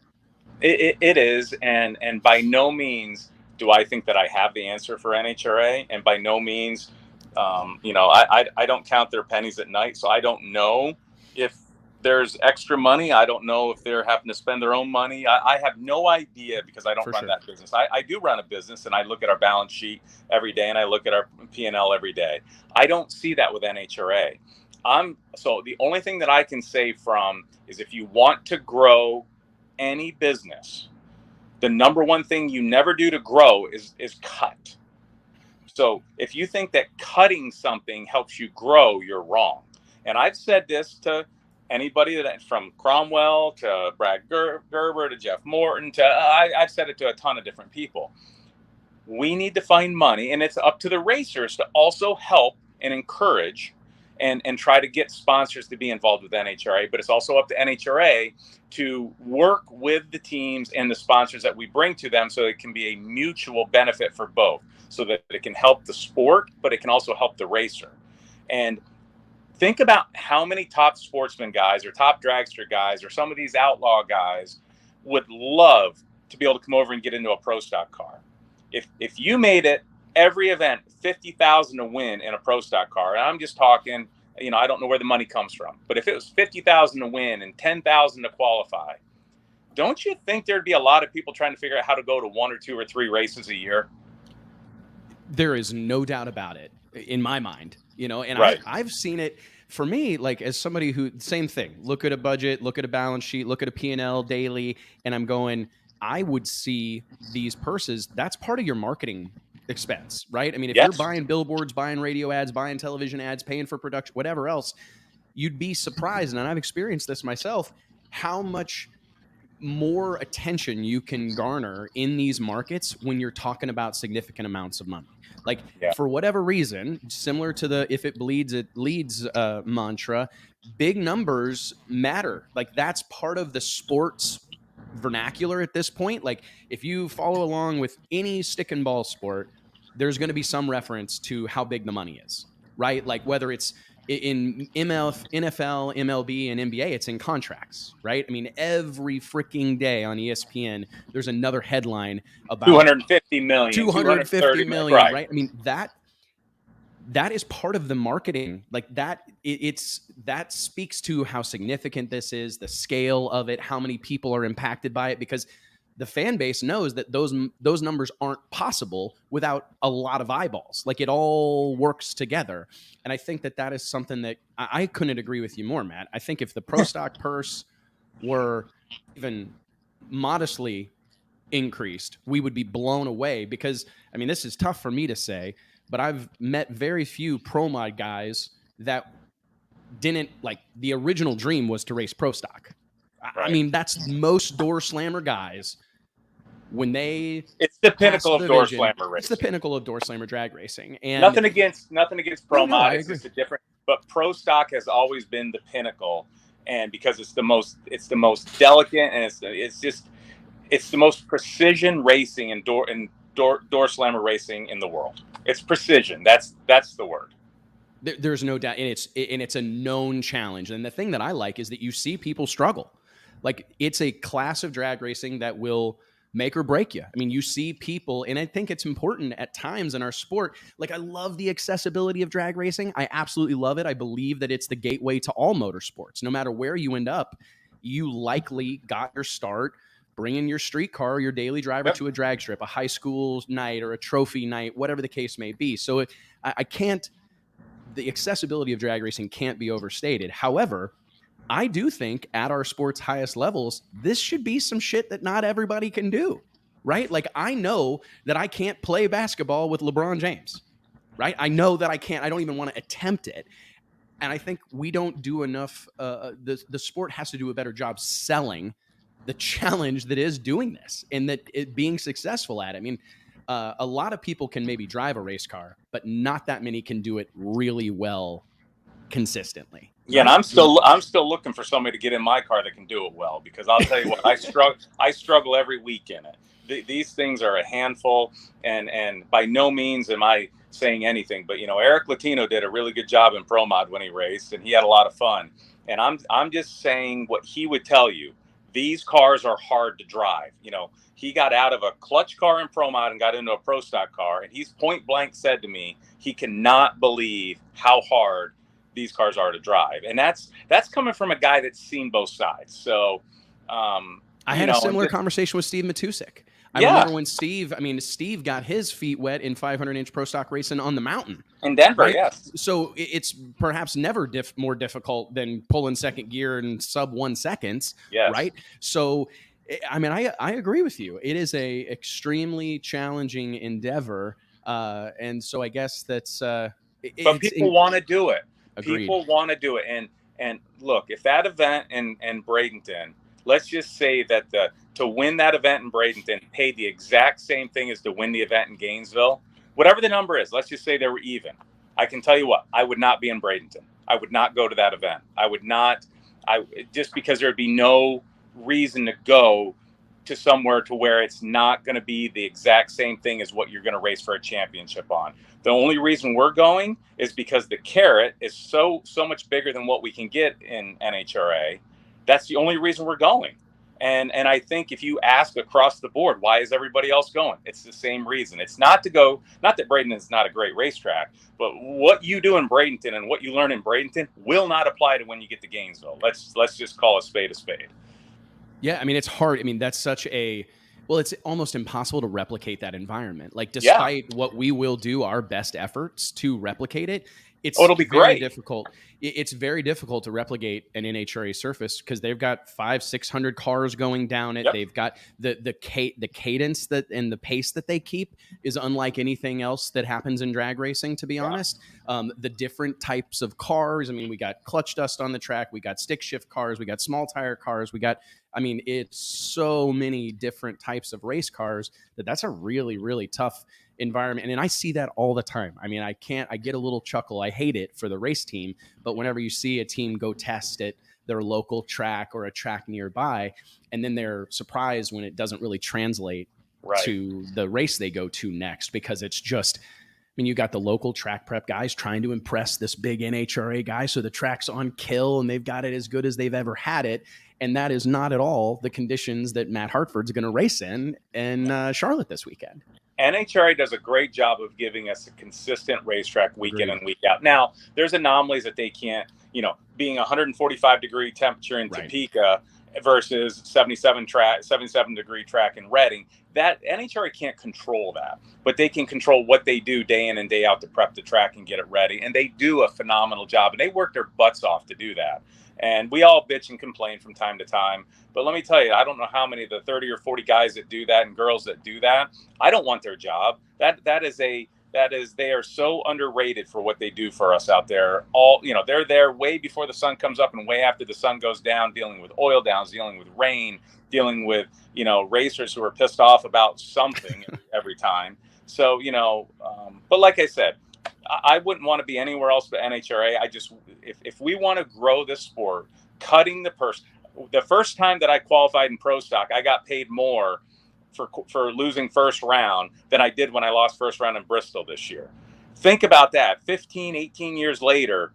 It is. And by no means do I think that I have the answer for NHRA. And by no means, I don't count their pennies at night. So I don't know if there's extra money. I don't know if they're having to spend their own money. I have no idea, because I don't run that business. I do run a business, and I look at our balance sheet every day, and I look at our P&L every day. I don't see that with NHRA. So the only thing that I can say is, if you want to grow any business, the number one thing you never do to grow is cut. So if you think that cutting something helps you grow, you're wrong. And I've said this to anybody, that from Cromwell to Brad Gerber to Jeff Morton I've said it to a ton of different people. We need to find money, and it's up to the racers to also help and encourage and try to get sponsors to be involved with NHRA. But it's also up to NHRA to work with the teams and the sponsors that we bring to them, so it can be a mutual benefit for both, so that it can help the sport, but it can also help the racer. And think about how many top sportsman guys or top dragster guys or some of these outlaw guys would love to be able to come over and get into a pro stock car. If you made it every event $50,000 to win in a pro stock car, and I'm just talking, I don't know where the money comes from, but if it was $50,000 to win and $10,000 to qualify, don't you think there'd be a lot of people trying to figure out how to go to 1 or 2 or 3 races a year? There is no doubt about it in my mind, and right. I've seen it for me, like, as somebody who, same thing, look at a budget, look at a balance sheet, look at a P&L daily, and I'm going, I would see these purses. That's part of your marketing expense, right? I mean, if you're buying billboards, buying radio ads, buying television ads, paying for production, whatever else, you'd be surprised. And I've experienced this myself, how much more attention you can garner in these markets when you're talking about significant amounts of money. Like, for whatever reason, similar to the if it bleeds, it leads mantra, big numbers matter. Like, that's part of the sports vernacular at this point. Like, if you follow along with any stick and ball sport, there's going to be some reference to how big the money is, right? Like, whether it's in NFL, MLB, and NBA, it's in contracts, right? I mean, every freaking day on ESPN, there's another headline about 250 million, 250 million, right? I mean, that is part of the marketing. Like that, that speaks to how significant this is, the scale of it, how many people are impacted by it, because the fan base knows that those numbers aren't possible without a lot of eyeballs. Like, it all works together. And I think that is something that I couldn't agree with you more, Matt. I think if the pro stock purse were even modestly increased, we would be blown away, because, I mean, this is tough for me to say, but I've met very few pro mod guys that didn't, like, the original dream was to race pro stock. Right. I mean, that's most door slammer guys. When it's the pinnacle of door slammer racing. It's the pinnacle of door slammer drag racing. And nothing against pro mod. It's just a different, but pro stock has always been the pinnacle, and because it's the most delicate, and it's the most precision racing and door slammer racing in the world. It's precision. That's the word. There's no doubt, and it's a known challenge. And the thing that I like is that you see people struggle. Like, it's a class of drag racing that will make or break you. I mean, you see people, and I think it's important at times in our sport. Like, I love the accessibility of drag racing. I absolutely love it. I believe that it's the gateway to all motorsports. No matter where you end up, you likely got your start bringing your street car or your daily driver to a drag strip, a high school night or a trophy night, whatever the case may be. So the accessibility of drag racing can't be overstated. However, I do think at our sport's highest levels, this should be some shit that not everybody can do, right? Like, I know that I can't play basketball with LeBron James, right? I know that I can't. I don't even want to attempt it. And I think we don't do enough. The sport has to do a better job selling the challenge that is doing this, and that it being successful at it. I mean, a lot of people can maybe drive a race car, but not that many can do it really well consistently. Yeah, and I'm still looking for somebody to get in my car that can do it well, because I'll tell you what, I struggle every week in it. These things are a handful, and by no means am I saying anything, but Eric Latino did a really good job in Pro Mod when he raced, and he had a lot of fun. And I'm just saying what he would tell you. These cars are hard to drive. He got out of a clutch car in Pro Mod and got into a pro stock car, and he's point blank said to me he cannot believe how hard these cars are to drive. And that's coming from a guy that's seen both sides. So I had a similar conversation with Steve Matusik. I remember when Steve got his feet wet in 500-inch pro stock racing on the mountain in Denver. Right? Yes. So it's perhaps never more difficult than pulling second gear in sub 1 seconds. Yes. Right. So, I mean, I agree with you. It is a extremely challenging endeavor. And so I guess that's, but people want to do it. Agreed. People want to do it. And look, if that event in Bradenton, let's just say that to win that event in Bradenton paid the exact same thing as to win the event in Gainesville, whatever the number is, let's just say they were even. I can tell you what, I would not be in Bradenton. I would not go to that event. Just because there'd be no reason to go to somewhere to where it's not going to be the exact same thing as what you're going to race for a championship on. The only reason we're going is because the carrot is so much bigger than what we can get in NHRA. That's the only reason we're going. And I think if you ask across the board, why is everybody else going? It's the same reason. It's not that Bradenton is not a great racetrack, but what you do in Bradenton and what you learn in Bradenton will not apply to when you get to Gainesville. Let's just call a spade a spade. Yeah, I mean, it's hard. I mean, that's it's almost impossible to replicate that environment. Like, despite what we will do our best efforts to replicate it, it'll be great. Difficult. It's very difficult to replicate an NHRA surface because they've got 500-600 cars going down it. Yep. They've got the cadence that and the pace that they keep is unlike anything else that happens in drag racing, to be honest. The different types of cars. I mean, we got clutch dust on the track. We got stick shift cars. We got small tire cars. It's so many different types of race cars that's a really, really tough environment. And I see that all the time. I mean, I get a little chuckle. I hate it for the race team, but whenever you see a team go test at their local track or a track nearby, and then they're surprised when it doesn't really translate to the race they go to next, because it's just, you got the local track prep guys trying to impress this big NHRA guy. So the track's on kill and they've got it as good as they've ever had it. And that is not at all the conditions that Matt Hartford's going to race in Charlotte this weekend. NHRA does a great job of giving us a consistent racetrack week in and week out. Now, there's anomalies that they can't, being 145 degree temperature in Topeka versus 77 degree track in Reading, that NHRA can't control that, but they can control what they do day in and day out to prep the track and get it ready. And they do a phenomenal job, and they work their butts off to do that. And we all bitch and complain from time to time. But let me tell you, I don't know how many of the 30 or 40 guys that do that and girls that do that, I don't want their job. They are so underrated for what they do for us out there. They're there way before the sun comes up and way after the sun goes down, dealing with oil downs, dealing with rain, dealing with, racers who are pissed off about something every time. So, but like I said, I wouldn't want to be anywhere else but NHRA. If we want to grow this sport, cutting the purse. The first time that I qualified in pro stock, I got paid more for losing first round than I did when I lost first round in Bristol this year. Think about that. 15, 18 years later,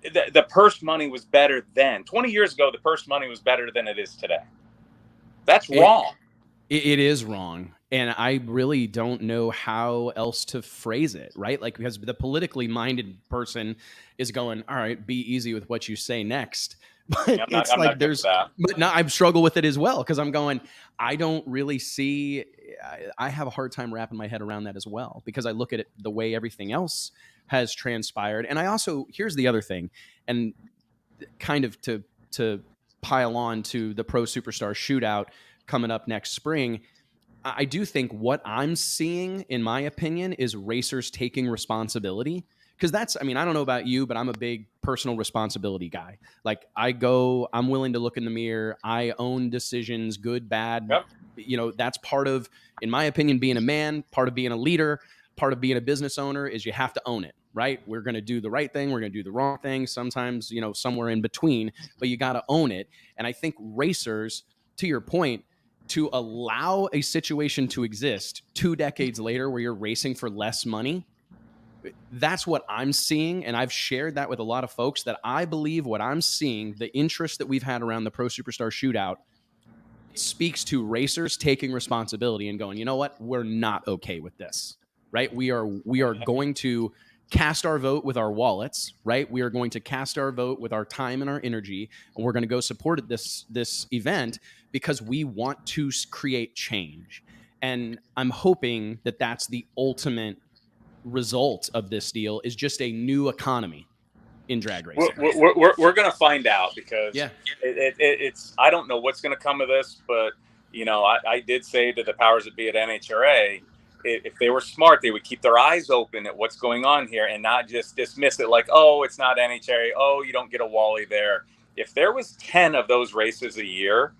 the purse money was better then. 20 years ago, the purse money was better than it is today. That's wrong. It is wrong. And I really don't know how else to phrase it, right? Like, because the politically minded person is going, all right, be easy with what you say next. But I struggle with it as well, because I'm going, I don't really see, I have a hard time wrapping my head around that as well, because I look at it the way everything else has transpired. And I also, here's the other thing, and kind of to pile on to the Pro Superstar Shootout coming up next spring, I do think what I'm seeing, in my opinion, is racers taking responsibility. Because I don't know about you, but I'm a big personal responsibility guy. Like, I'm willing to look in the mirror. I own decisions, good, bad. Yep. That's part of, in my opinion, being a man, part of being a leader, part of being a business owner is you have to own it, right? We're going to do the right thing. We're going to do the wrong thing. Sometimes, somewhere in between, but you got to own it. And I think racers, to your point, to allow a situation to exist 2 decades later where you're racing for less money, that's what I'm seeing. And I've shared that with a lot of folks, that I believe what I'm seeing, the interest that we've had around the Pro Superstar Shootout, speaks to racers taking responsibility and going, you know what, we're not okay with this, right? We are going to cast our vote with our wallets, right? We are going to cast our vote with our time and our energy, and we're going to go support this event because we want to create change. And I'm hoping that that's the ultimate result of this deal, is just a new economy in drag racing. We're going to find out, because it's I don't know what's going to come of this, but I did say to the powers that be at NHRA, if they were smart, they would keep their eyes open at what's going on here and not just dismiss it like, oh, it's not NHRA, oh, you don't get a Wally there. If there was 10 of those races a year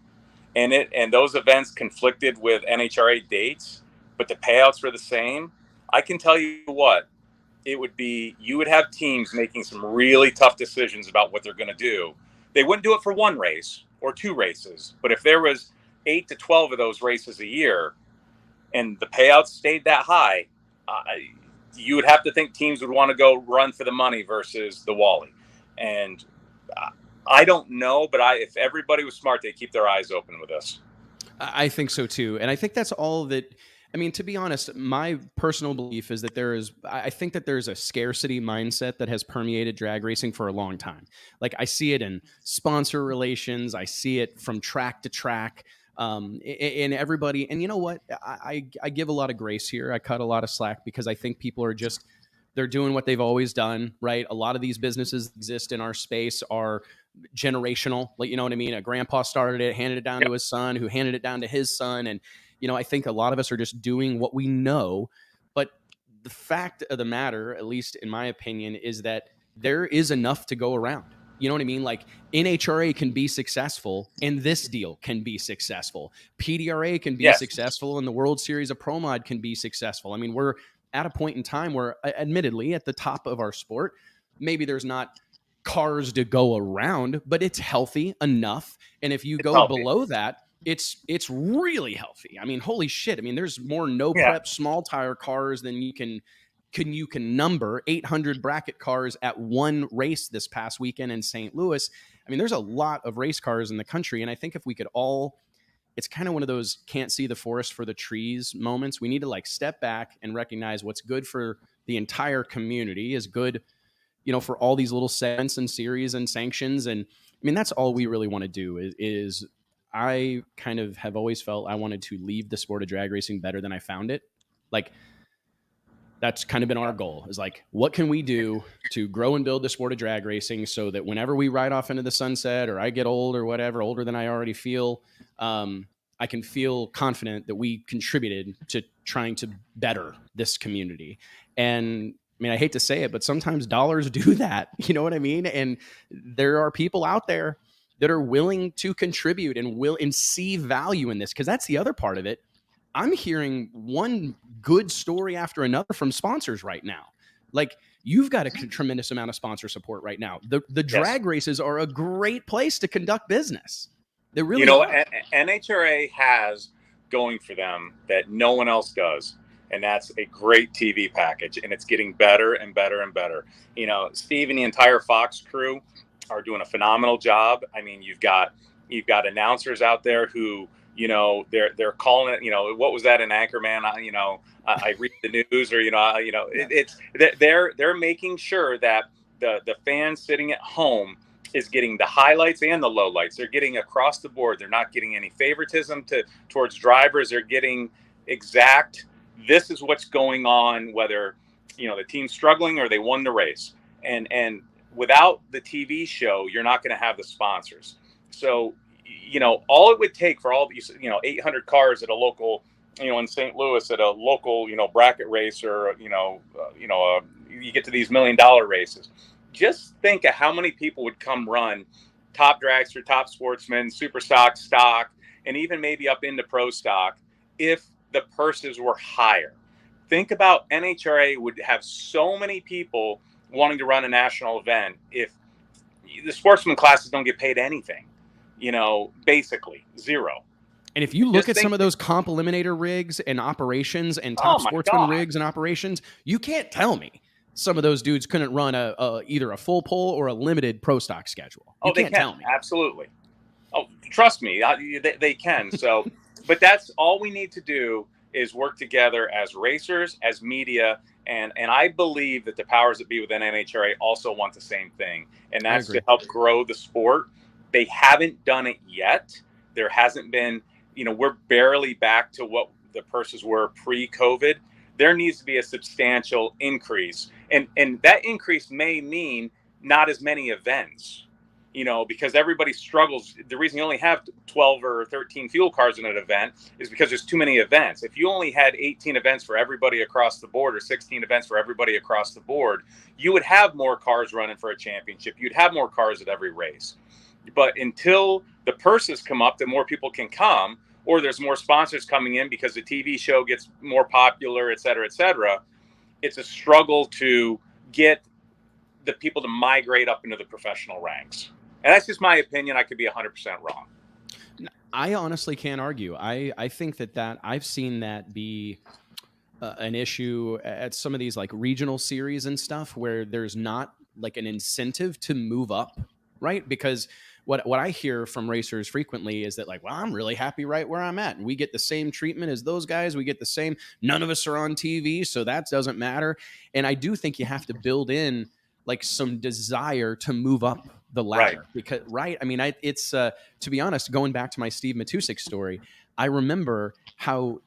and those events conflicted with NHRA dates, but the payouts were the same, I can tell you what, it would be, you would have teams making some really tough decisions about what they're going to do. They wouldn't do it for one race or 2 races, but if there was 8 to 12 of those races a year and the payouts stayed that high, you would have to think teams would want to go run for the money versus the Wally. And I don't know, but if everybody was smart, they'd keep their eyes open with this. I think so too. And I think that's all that, to be honest, my personal belief is that I think that there's a scarcity mindset that has permeated drag racing for a long time. Like, I see it in sponsor relations. I see it from track to track. And everybody, and you know what, I give a lot of grace here. I cut a lot of slack, because I think people are just They're doing what they've always done, right? A lot of these businesses exist in our space are generational. Like, you know what I mean? A grandpa started it, handed it down to his son, who handed it down to his son. And, you know, I think a lot of us are just doing what we know. But the fact of the matter, at least in my opinion, is that there is enough to go around. You know what I mean? Like NHRA can be successful and this deal can be successful. PDRA can be successful and the World Series of Pro Mod can be successful. I mean, we're at a point in time where, admittedly, at the top of our sport, maybe there's not cars to go around, but it's healthy enough. And if you go below that, it's really healthy. I mean, holy shit. I mean, there's more no prep small tire cars than you can number. 800 bracket cars at one race this past weekend in St. Louis. I mean, there's a lot of race cars in the country. And I think if we could all, it's kind of one of those can't see the forest for the trees moments. We need to like step back and recognize what's good for the entire community is good, you know, for all these little segments and series and sanctions. And I mean, that's all we really want to do is I kind of have always felt I wanted to leave the sport of drag racing better than I found it. Like, that's kind of been our goal is like, what can we do to grow and build the sport of drag racing so that whenever we ride off into the sunset or I get old or whatever, older than I already feel, I can feel confident that we contributed to trying to better this community. And I mean, I hate to say it, but sometimes dollars do that. You know what I mean? And there are people out there that are willing to contribute and see value in this. Cause that's the other part of it. I'm hearing one good story after another from sponsors right now. Like you've got a tremendous amount of sponsor support right now. The drag races are a great place to conduct business. They really are. NHRA has going for them that no one else does. And that's a great TV package. And it's getting better and better and better. You know, Steve and the entire Fox crew are doing a phenomenal job. I mean, you've got announcers out there who, you know, they're calling it, you know, what was that in Anchorman? I read the news or, they're making sure that the fans sitting at home is getting the highlights and the lowlights. They're getting across the board. They're not getting any favoritism towards drivers. They're getting exact, this is what's going on, whether, you know, the team's struggling or they won the race. And without the TV show, you're not going to have the sponsors. So, you know, all it would take for all these, 800 cars at a local, in St. Louis at a local, bracket race or, you get to these $1 million races. Just think of how many people would come run top dragster, top sportsman, super stock, and even maybe up into pro stock if the purses were higher. Think about NHRA would have so many people wanting to run a national event if the sportsman classes don't get paid anything. Basically zero. And if you look at some of those comp eliminator rigs and operations and top sportsman rigs and operations, you can't tell me some of those dudes couldn't run either a full pole or a limited pro stock schedule. You can't tell me. Absolutely. Oh, trust me, they can. So, but that's all we need to do is work together as racers, as media, and I believe that the powers that be within NHRA also want the same thing, and that's to help grow the sport. They haven't done it yet. There hasn't been, we're barely back to what the purses were pre-COVID. There needs to be a substantial increase. And that increase may mean not as many events, because everybody struggles. The reason you only have 12 or 13 fuel cars in an event is because there's too many events. If you only had 18 events for everybody across the board or 16 events for everybody across the board, you would have more cars running for a championship. You'd have more cars at every race. But until the purses come up, the more people can come, or there's more sponsors coming in because the TV show gets more popular, et cetera, it's a struggle to get the people to migrate up into the professional ranks. And that's just my opinion. I could be 100% wrong. I honestly can't argue. I think that I've seen that be an issue at some of these like regional series and stuff where there's not like an incentive to move up, right? Because what I hear from racers frequently is that like, well, I'm really happy right where I'm at. And we get the same treatment as those guys. We get the same, none of us are on TV, so that doesn't matter. And I do think you have to build in like some desire to move up the ladder. Because, I mean, it's to be honest, going back to my Steve Matusik story, I remember how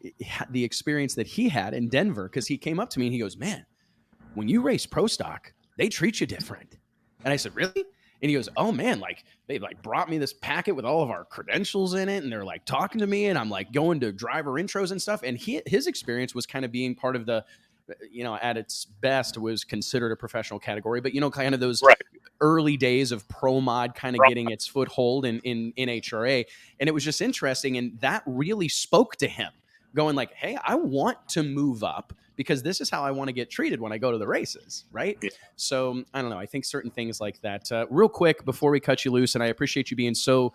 the experience that he had in Denver, because he came up to me and he goes, man, when you race pro stock, they treat you different. And I said, really? And he goes, oh man, like they like brought me this packet with all of our credentials in it. And they're like talking to me and I'm like going to driver intros and stuff. And his experience was kind of being part of the, at its best was considered a professional category, but kind of those early days of pro mod kind of getting its foothold in NHRA. And it was just interesting. And that really spoke to him going like, hey, I want to move up because this is how I want to get treated when I go to the races. Right. Yeah. So I don't know. I think certain things like that, real quick before we cut you loose. And I appreciate you being so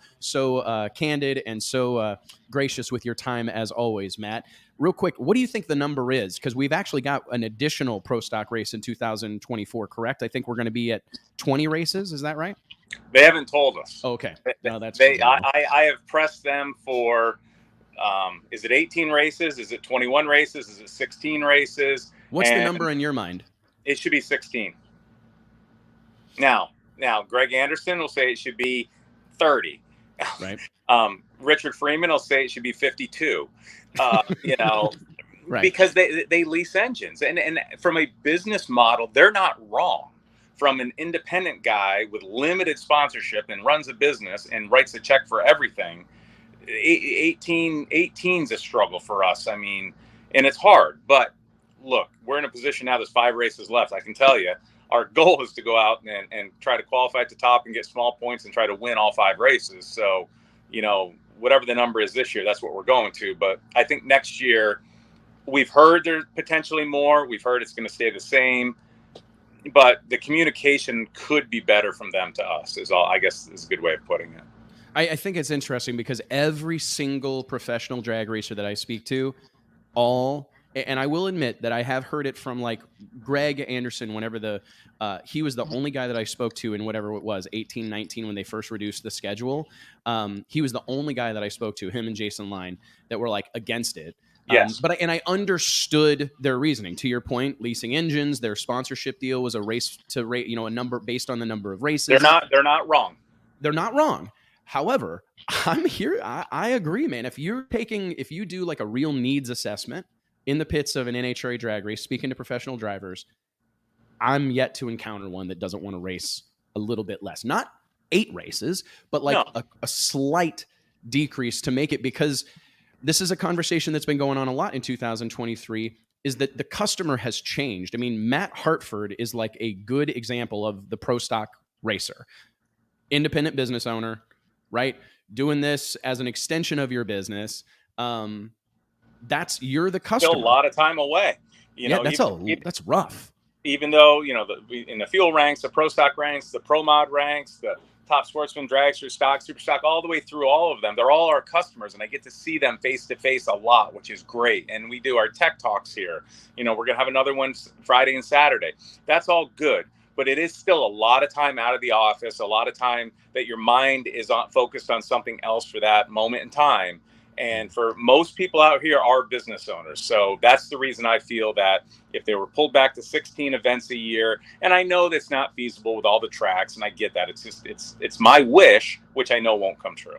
candid and so gracious with your time as always, Matt. Real quick, what do you think the number is? Because we've actually got an additional pro stock race in 2024, correct? I think we're going to be at 20 races. Is that right? They haven't told us. Okay. No, that's I have pressed them for, is it 18 races? Is it 21 races? Is it 16 races? What's the number in your mind? It should be 16. Now, Greg Anderson will say it should be 30. Right. Richard Freeman will say it should be 52. Right. Because they lease engines. And from a business model, they're not wrong. From an independent guy with limited sponsorship and runs a business and writes a check for everything, 18's a struggle for us. I mean, and it's hard. But look, we're in a position now, there's 5 races left. I can tell you, our goal is to go out and try to qualify at the top and get small points and try to win all 5 races. So, whatever the number is this year, that's what we're going to. But I think next year, we've heard there's potentially more. We've heard it's going to stay the same. But the communication could be better from them to us is all, I guess, is a good way of putting it. I think it's interesting because every single professional drag racer that I speak to, and I will admit that I have heard it from like Greg Anderson whenever he was the only guy that I spoke to in whatever it was, 18, 19, when they first reduced the schedule. He was the only guy that I spoke to, him and Jason Line, that were like against it. Yes. But I understood their reasoning. To your point, leasing engines, their sponsorship deal was a race to rate, a number based on the number of races. They're not wrong. They're not wrong. However, I'm here. I agree, man. If you do like a real needs assessment in the pits of an NHRA drag race, speaking to professional drivers, I'm yet to encounter one that doesn't want to race a little bit less. Not 8 races, but like a slight decrease to make it, because this is a conversation that's been going on a lot in 2023, is that the customer has changed. I mean, Matt Hartford is like a good example of the pro stock racer. Independent business owner, right? Doing this as an extension of your business. You're the customer. Still a lot of time away. That's rough. Even though, in the fuel ranks, the pro stock ranks, the pro mod ranks, the top sportsman, dragster, stock, super stock, all the way through all of them. They're all our customers, and I get to see them face to face a lot, which is great. And we do our tech talks here. We're going to have another one Friday and Saturday. That's all good. But it is still a lot of time out of the office, a lot of time that your mind is focused on something else for that moment in time. And for most people out here are business owners. So that's the reason I feel that if they were pulled back to 16 events a year, and I know that's not feasible with all the tracks, and I get that. It's my wish, which I know won't come true.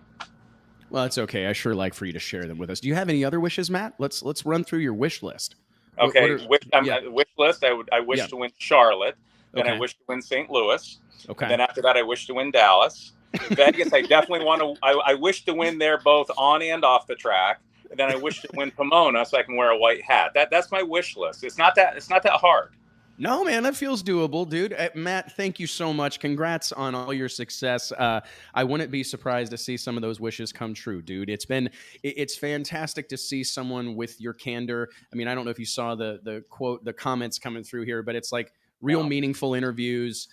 Well, it's okay. I sure like for you to share them with us. Do you have any other wishes, Matt? Let's run through your wish list. Okay. Wish list. I wish to win Charlotte. Then I wish to win St. Louis. Okay. Then after that, I wish to win Dallas. Vegas, I definitely want to. I wish to win there both on and off the track. And then I wish to win Pomona so I can wear a white hat. That's my wish list. It's not that hard. No, man, that feels doable, dude. Matt, thank you so much. Congrats on all your success. I wouldn't be surprised to see some of those wishes come true, dude. It's fantastic to see someone with your candor. I mean, I don't know if you saw the quote, the comments coming through here, but it's like real meaningful interviews,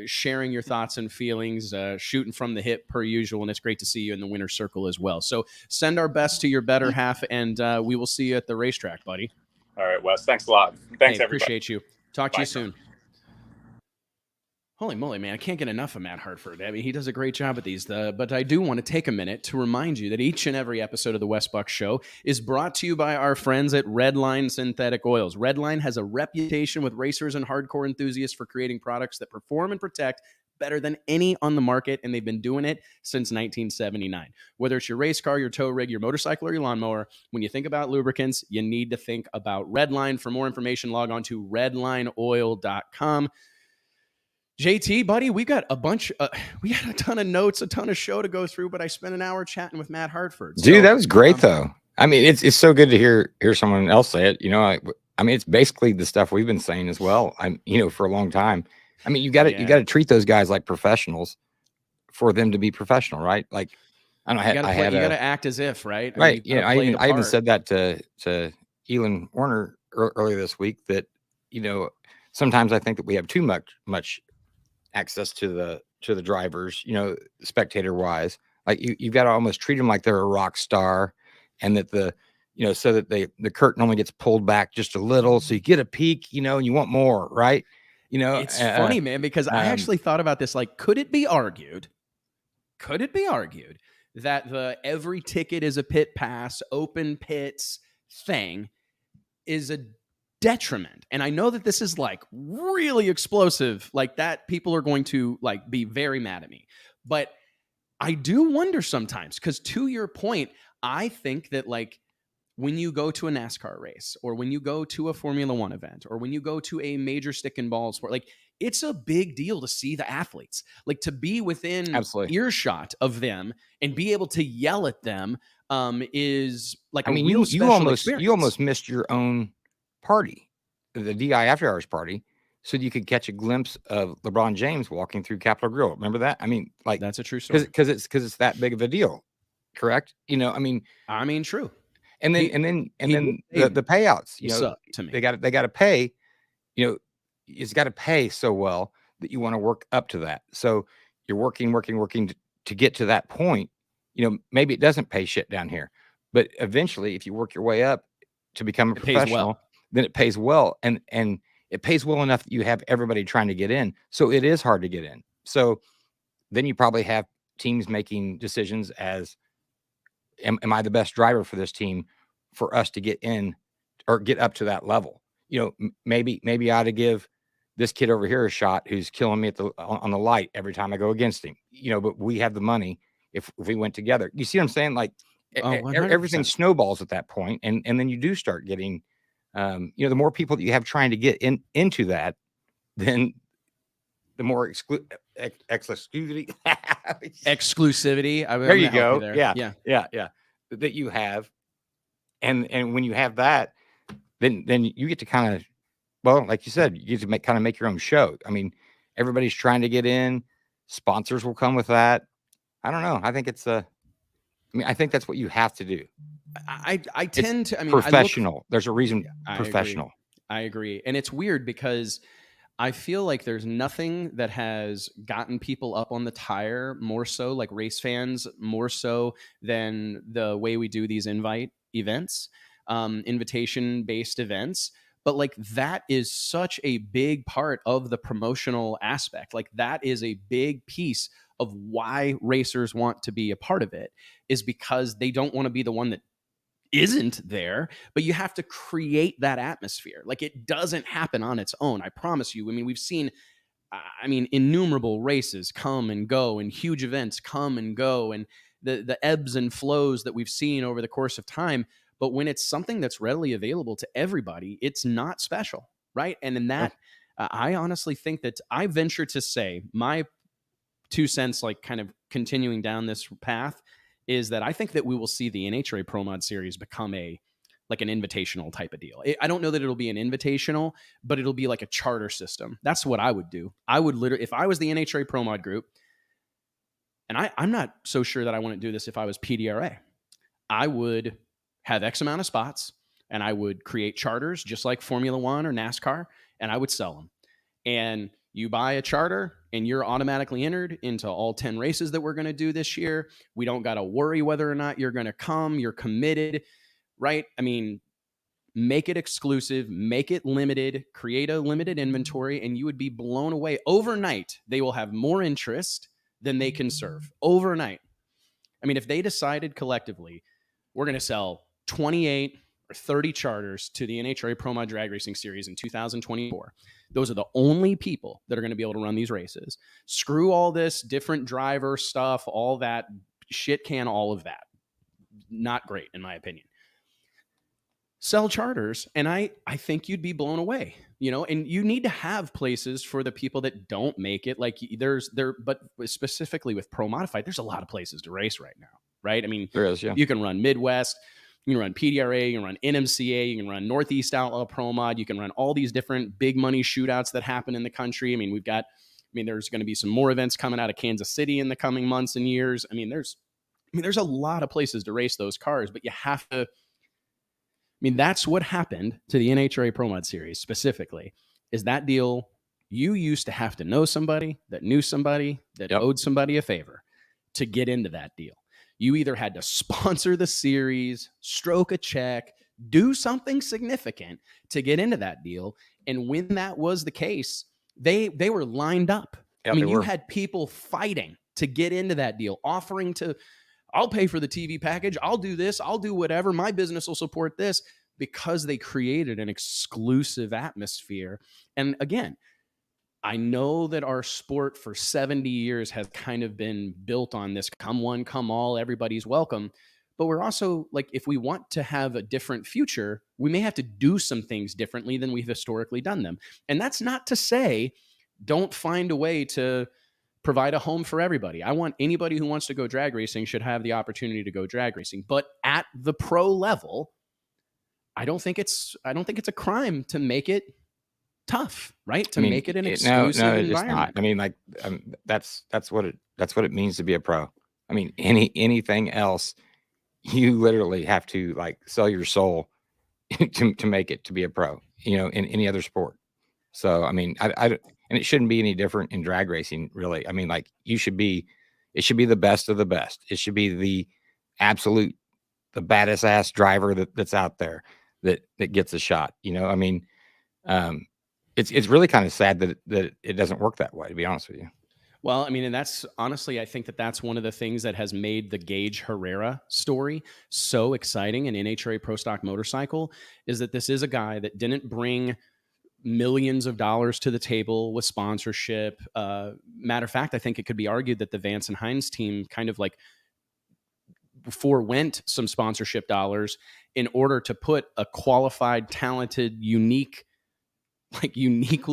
sharing your thoughts and feelings, shooting from the hip per usual. And it's great to see you in the winner's circle as well. So send our best to your better half, and we will see you at the racetrack, buddy. All right, Wes. Thanks a lot. Thanks, everybody. Appreciate you. Talk to you soon. Holy moly, man. I can't get enough of Matt Hartford. I mean, he does a great job at these. But I do want to take a minute to remind you that each and every episode of the Wes Buck Show is brought to you by our friends at Redline Synthetic Oils. Redline has a reputation with racers and hardcore enthusiasts for creating products that perform and protect better than any on the market, and they've been doing it since 1979. Whether it's your race car, your tow rig, your motorcycle, or your lawnmower, when you think about lubricants, you need to think about Redline. For more information, log on to redlineoil.com. JT, buddy, we got a ton of notes, a ton of show to go through, but I spent an hour chatting with Matt Hartford. Dude, that was great, though. I mean, it's so good to hear someone else say it. I mean, it's basically the stuff we've been saying as well. For a long time. I mean, you got to treat those guys like professionals for them to be professional, right? Like, I don't know. You got to act as if, right? Right. I even said that to Elon Warner earlier this week that, sometimes I think that we have too much access to the drivers, spectator wise. Like you've got to almost treat them like they're a rock star, and that so that the curtain only gets pulled back just a little, so you get a peek, and you want more, right? It's funny, man, because I actually thought about this. Like, could it be argued that the every ticket is a pit pass, open pits thing is a detriment? And I know that this is like really explosive, like that people are going to like be very mad at me, but I do wonder sometimes, because to your point, I think that like when you go to a NASCAR race, or when you go to a Formula One event, or when you go to a major stick and ball sport, like it's a big deal to see the athletes, like to be within earshot of them and be able to yell at them is like a real special experience. You almost missed your own party, the DI after hours party, so you could catch a glimpse of LeBron James walking through Capitol Grill. Remember that? I mean, like that's a true story, because it's that big of a deal, correct? I mean, true. And then the payouts, to me, they got to pay, it's got to pay so well that you want to work up to that. So you're working to get to that point. Maybe it doesn't pay shit down here, but eventually, if you work your way up to become a professional, then it pays well, and it pays well enough that you have everybody trying to get in. So it is hard to get in. So then you probably have teams making decisions as, am I the best driver for this team for us to get in or get up to that level? Maybe I ought to give this kid over here a shot who's killing me on the light every time I go against him. But we have the money if we went together. You see what I'm saying? Like everything snowballs at that point, and then you do start getting, the more people that you have trying to get into that, then the more exclusivity. Exclusivity. There you go. There. Yeah. That you have, and when you have that, then you get to kind of, well, like you said, you get to make your own show. I mean, everybody's trying to get in. Sponsors will come with that. I don't know. I think I think that's what you have to do. I tend to. I mean, professional. There's a reason. Professional. I agree, and it's weird because I feel like there's nothing that has gotten people up on the tire more so, like race fans, more so than the way we do these invitation-based events. But like that is such a big part of the promotional aspect. Like that is a big piece of why racers want to be a part of it, is because they don't want to be the one that isn't there, but you have to create that atmosphere. Like it doesn't happen on its own. I promise you. I mean, we've seen, innumerable races come and go, and huge events come and go, and the ebbs and flows that we've seen over the course of time. But when it's something that's readily available to everybody, it's not special, right? And in that, I honestly think that I venture to say my 2 cents, like kind of continuing down this path, is that I think that we will see the NHRA Pro Mod Series become an invitational type of deal. I don't know that it'll be an invitational, but it'll be like a charter system. That's what I would do. I would literally, if I was the NHRA Pro Mod group, and I'm not so sure that I wouldn't do this if I was PDRA, I would have X amount of spots, and I would create charters just like Formula One or NASCAR, and I would sell them. And you buy a charter and you're automatically entered into all 10 races that we're going to do this year. We don't got to worry whether or not you're going to come. You're committed, right? I mean, make it exclusive, make it limited, create a limited inventory, and you would be blown away. Overnight, they will have more interest than they can serve. Overnight. I mean, if they decided collectively, we're going to sell 28 30 charters to the NHRA Pro Mod Drag Racing Series in 2024. Those are the only people that are going to be able to run these races. Screw all this different driver stuff, all that shit can, all of that. Not great, in my opinion. Sell charters, and I think you'd be blown away, and you need to have places for the people that don't make it. Like but specifically with Pro Modified, there's a lot of places to race right now, right? I mean, there is, yeah. You can run Midwest, you can run PDRA, you can run NMCA, you can run Northeast Outlaw Pro Mod, you can run all these different big money shootouts that happen in the country. I mean, there's going to be some more events coming out of Kansas City in the coming months and years. There's a lot of places to race those cars, but you have to. That's what happened to the NHRA Pro Mod Series specifically, is that deal. You used to have to know somebody that knew somebody that owed somebody a favor to get into that deal. You either had to sponsor the series, stroke a check, do something significant to get into that deal. And when that was the case, they were lined up. Yep, you had people fighting to get into that deal, offering to, I'll pay for the TV package. I'll do this. I'll do whatever. My business will support this, because they created an exclusive atmosphere. And again, I know that our sport for 70 years has kind of been built on this come one, come all, everybody's welcome. But we're also like, if we want to have a different future, we may have to do some things differently than we've historically done them. And that's not to say don't find a way to provide a home for everybody. I want anybody who wants to go drag racing should have the opportunity to go drag racing. But at the pro level, I don't think it's a crime to make it tough, right? To make it an exclusive environment. It's not. That's what it means to be a pro. Anything else, you literally have to sell your soul to make it to be a pro. In any other sport. So and it shouldn't be any different in drag racing, really. It should be the best of the best. It should be the absolute, the baddest ass driver that's out there that gets a shot. It's really kind of sad that it doesn't work that way, to be honest with you. Well, and that's honestly, I think that's one of the things that has made the Gage Herrera story so exciting in NHRA Pro Stock Motorcycle, is that this is a guy that didn't bring millions of dollars to the table with sponsorship. Matter of fact, I think it could be argued that the Vance and Hines team kind of forewent some sponsorship dollars in order to put a qualified, talented, uniquely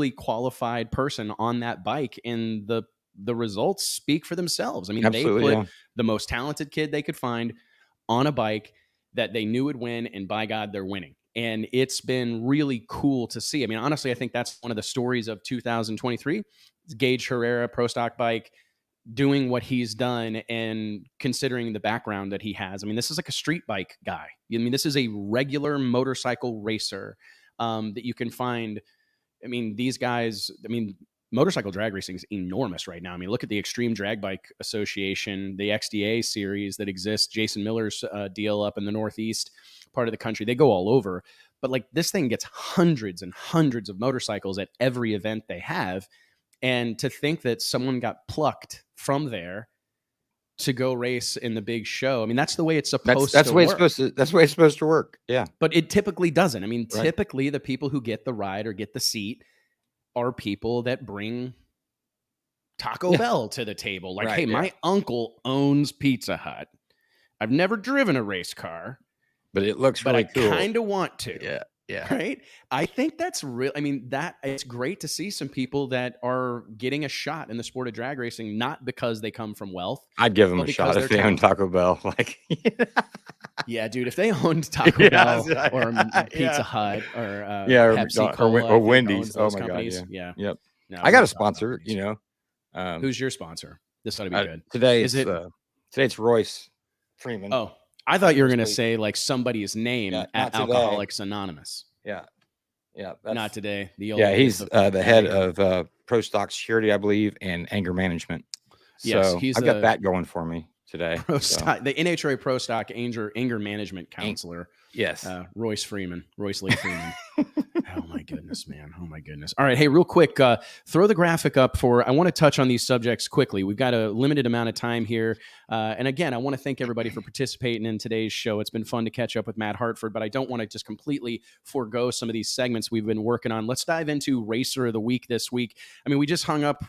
qualified person on that bike, and the results speak for themselves. Absolutely, they put the most talented kid they could find on a bike that they knew would win, and by God, they're winning. And it's been really cool to see. Honestly, I think that's one of the stories of 2023. It's Gage Herrera, Pro Stock Bike, doing what he's done, and considering the background that he has. This is like a street bike guy. This is a regular motorcycle racer that you can find. These guys, motorcycle drag racing is enormous right now. Look at the Extreme Drag Bike Association, the XDA series that exists, Jason Miller's deal up in the Northeast part of the country. They go all over, but this thing gets hundreds and hundreds of motorcycles at every event they have. And to think that someone got plucked from there to go race in the big show, that's the way it's supposed to work. That's the way it's supposed to work. Yeah. But it typically doesn't. Right. Typically the people who get the ride or get the seat are people that bring Taco Bell to the table. My uncle owns Pizza Hut. I've never driven a race car, but it looks really cool. I kind of want to. Yeah. Right. I think that's real. that it's great to see some people that are getting a shot in the sport of drag racing, not because they come from wealth. I'd give them a shot if they own Taco Bell. Yeah, dude, if they owned Taco Bell or Pizza Hut or Pepsi Cola or Wendy's. Oh my God. Yeah. Yep. No, I got a sponsor, Who's your sponsor? This ought to be good. Today it's Royce Freeman. Oh, I thought you were going to say somebody's name at Alcoholics Anonymous. Yeah. Not today. He's the head of Pro Stock Security, I believe, and anger management. So yes, I've got that going for me today. The NHRA Pro Stock anger management counselor. Yes. Royce Lee Freeman. Oh my goodness, man. Oh my goodness. All right. Hey, real quick, throw the graphic up I want to touch on these subjects quickly. We've got a limited amount of time here. And again, I want to thank everybody for participating in today's show. It's been fun to catch up with Matt Hartford, but I don't want to just completely forego some of these segments we've been working on. Let's dive into Racer of the Week this week. I mean, we just hung up.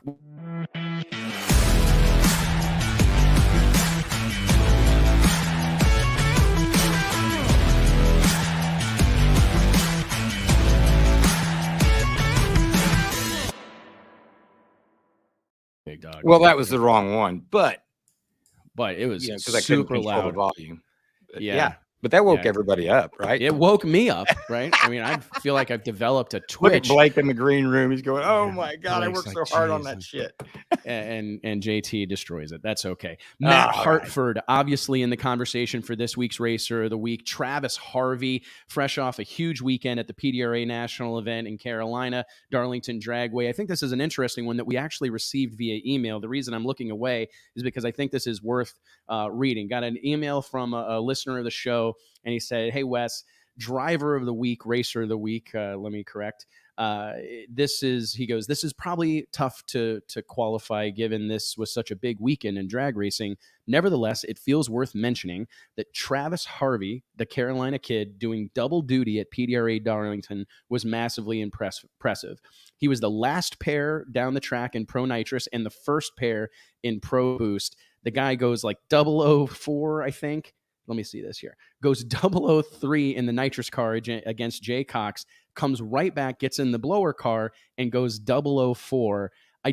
Big dog. Well, that was the wrong one, but it was because I super couldn't control loud. the volume. Yeah. But that woke everybody up, right? It woke me up, right? I mean, I feel like I've developed a twitch. Look at Blake in the green room. He's going, "Oh my God, Blake's I worked so hard on that shit." And JT destroys it. That's okay. Matt Hartford, obviously in the conversation for this week's Racer of the Week. Travis Harvey, fresh off a huge weekend at the PDRA National event in Carolina, Darlington Dragway. I think this is an interesting one that we actually received via email. The reason I'm looking away is because I think this is worth reading. Got an email from a listener of the show, and he said, "Hey, Wes, driver of the week, racer of the week." Let me correct. This is probably tough to qualify given this was such a big weekend in drag racing. Nevertheless, it feels worth mentioning that Travis Harvey, the Carolina kid doing double duty at PDRA Darlington, was massively impressive. He was the last pair down the track in Pro Nitrous and the first pair in Pro Boost. The guy goes like 004, I think. Let me see this here. Goes 003 in the nitrous car against Jay Cox, comes right back, gets in the blower car, and goes 004. I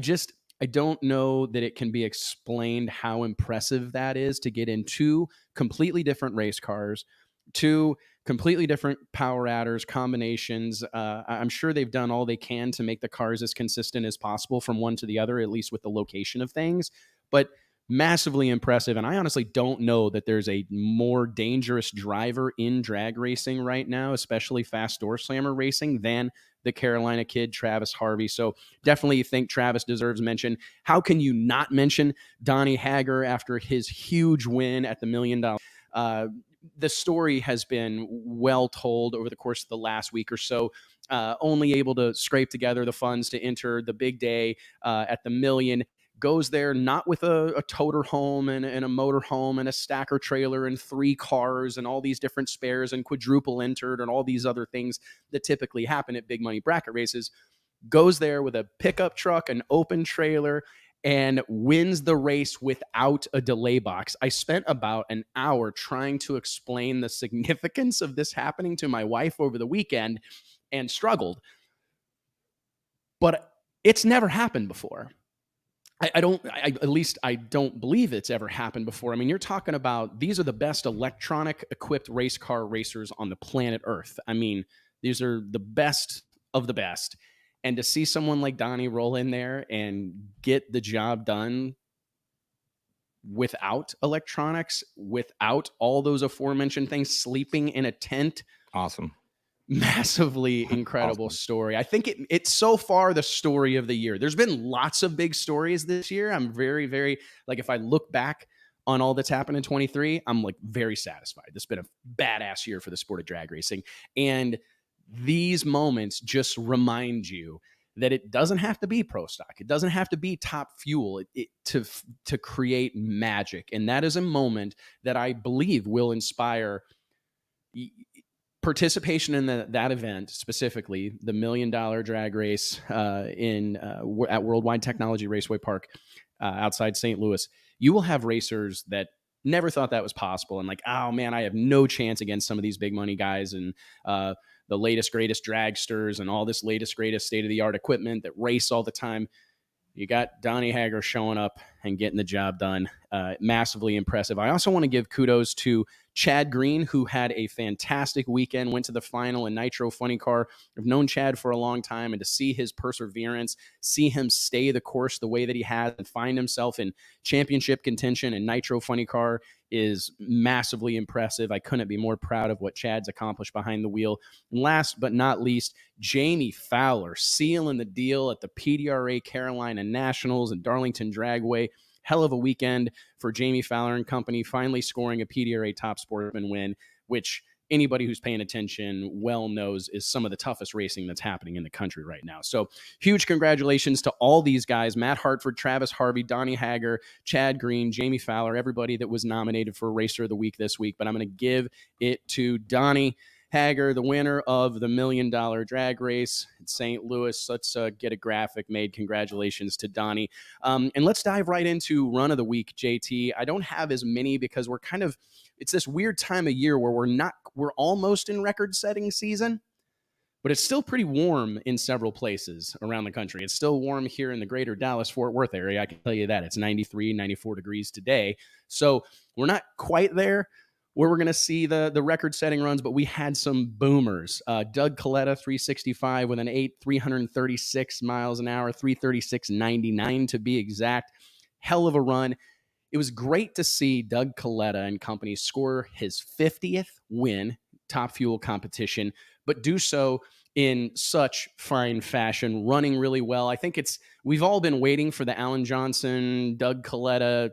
don't know that it can be explained how impressive that is to get in two completely different race cars, two completely different power adders, combinations. I'm sure they've done all they can to make the cars as consistent as possible from one to the other, at least with the location of things. But massively impressive. And I honestly don't know that there's a more dangerous driver in drag racing right now, especially fast door slammer racing, than the Carolina kid, Travis Harvey. So definitely think Travis deserves mention. How can you not mention Donnie Hager after his huge win at the $1 million? The story has been well told over the course of the last week or so. Only able to scrape together the funds to enter the big day at the $1 million. Goes there not with a toter home and a motor home and a stacker trailer and 3 cars and all these different spares and quadruple entered and all these other things that typically happen at big money bracket races. Goes there with a pickup truck, an open trailer, and wins the race without a delay box. I spent about an hour trying to explain the significance of this happening to my wife over the weekend and struggled. But it's never happened before. I don't believe it's ever happened before. I mean, you're talking about these are the best electronic equipped race car racers on the planet Earth. I mean, these are the best of the best. And to see someone like Donnie roll in there and get the job done without electronics, without all those aforementioned things, sleeping in a tent. Awesome. Massively incredible story. I think it's so far the story of the year. There's been lots of big stories this year. I'm very, very, like, if I look back on all that's happened in 23, I'm like very satisfied. This has been a badass year for the sport of drag racing. And these moments just remind you that it doesn't have to be pro stock. It doesn't have to be top fuel to create magic. And that is a moment that I believe will inspire participation in that event, specifically the $1 million drag race at Worldwide Technology Raceway Park outside St. Louis. You will have racers that never thought that was possible and like, oh man, I have no chance against some of these big money guys and the latest, greatest dragsters and all this latest, greatest state-of-the-art equipment that race all the time. You got Donnie Hager showing up and getting the job done. Massively impressive. I also want to give kudos to Chad Green, who had a fantastic weekend, went to the final in Nitro Funny Car. I've known Chad for a long time, and to see his perseverance, see him stay the course the way that he has and find himself in championship contention in Nitro Funny Car is massively impressive. I couldn't be more proud of what Chad's accomplished behind the wheel. And last but not least, Jamie Fowler sealing the deal at the PDRA Carolina Nationals and Darlington Dragway. Hell of a weekend for Jamie Fowler and company, finally scoring a PDRA Top Sportsman win, which anybody who's paying attention well knows is some of the toughest racing that's happening in the country right now. So huge congratulations to all these guys, Matt Hartford, Travis Harvey, Donnie Hager, Chad Green, Jamie Fowler, everybody that was nominated for Racer of the Week this week. But I'm going to give it to Donnie Hager, the winner of the $1 million drag race in St. Louis. Let's get a graphic made. Congratulations to Donnie. And let's dive right into run of the week, JT. I don't have as many because it's this weird time of year where we're almost in record-setting season, but it's still pretty warm in several places around the country. It's still warm here in the greater Dallas-Fort Worth area. I can tell you that. It's 93, 94 degrees today. So we're not quite there where we're going to see the record-setting runs, but we had some boomers. Doug Coletta, 365 with an 336 miles an hour, 336.99 to be exact. Hell of a run. It was great to see Doug Coletta and company score his 50th win, Top Fuel competition, but do so in such fine fashion, running really well. I think we've all been waiting for the Alan Johnson, Doug Coletta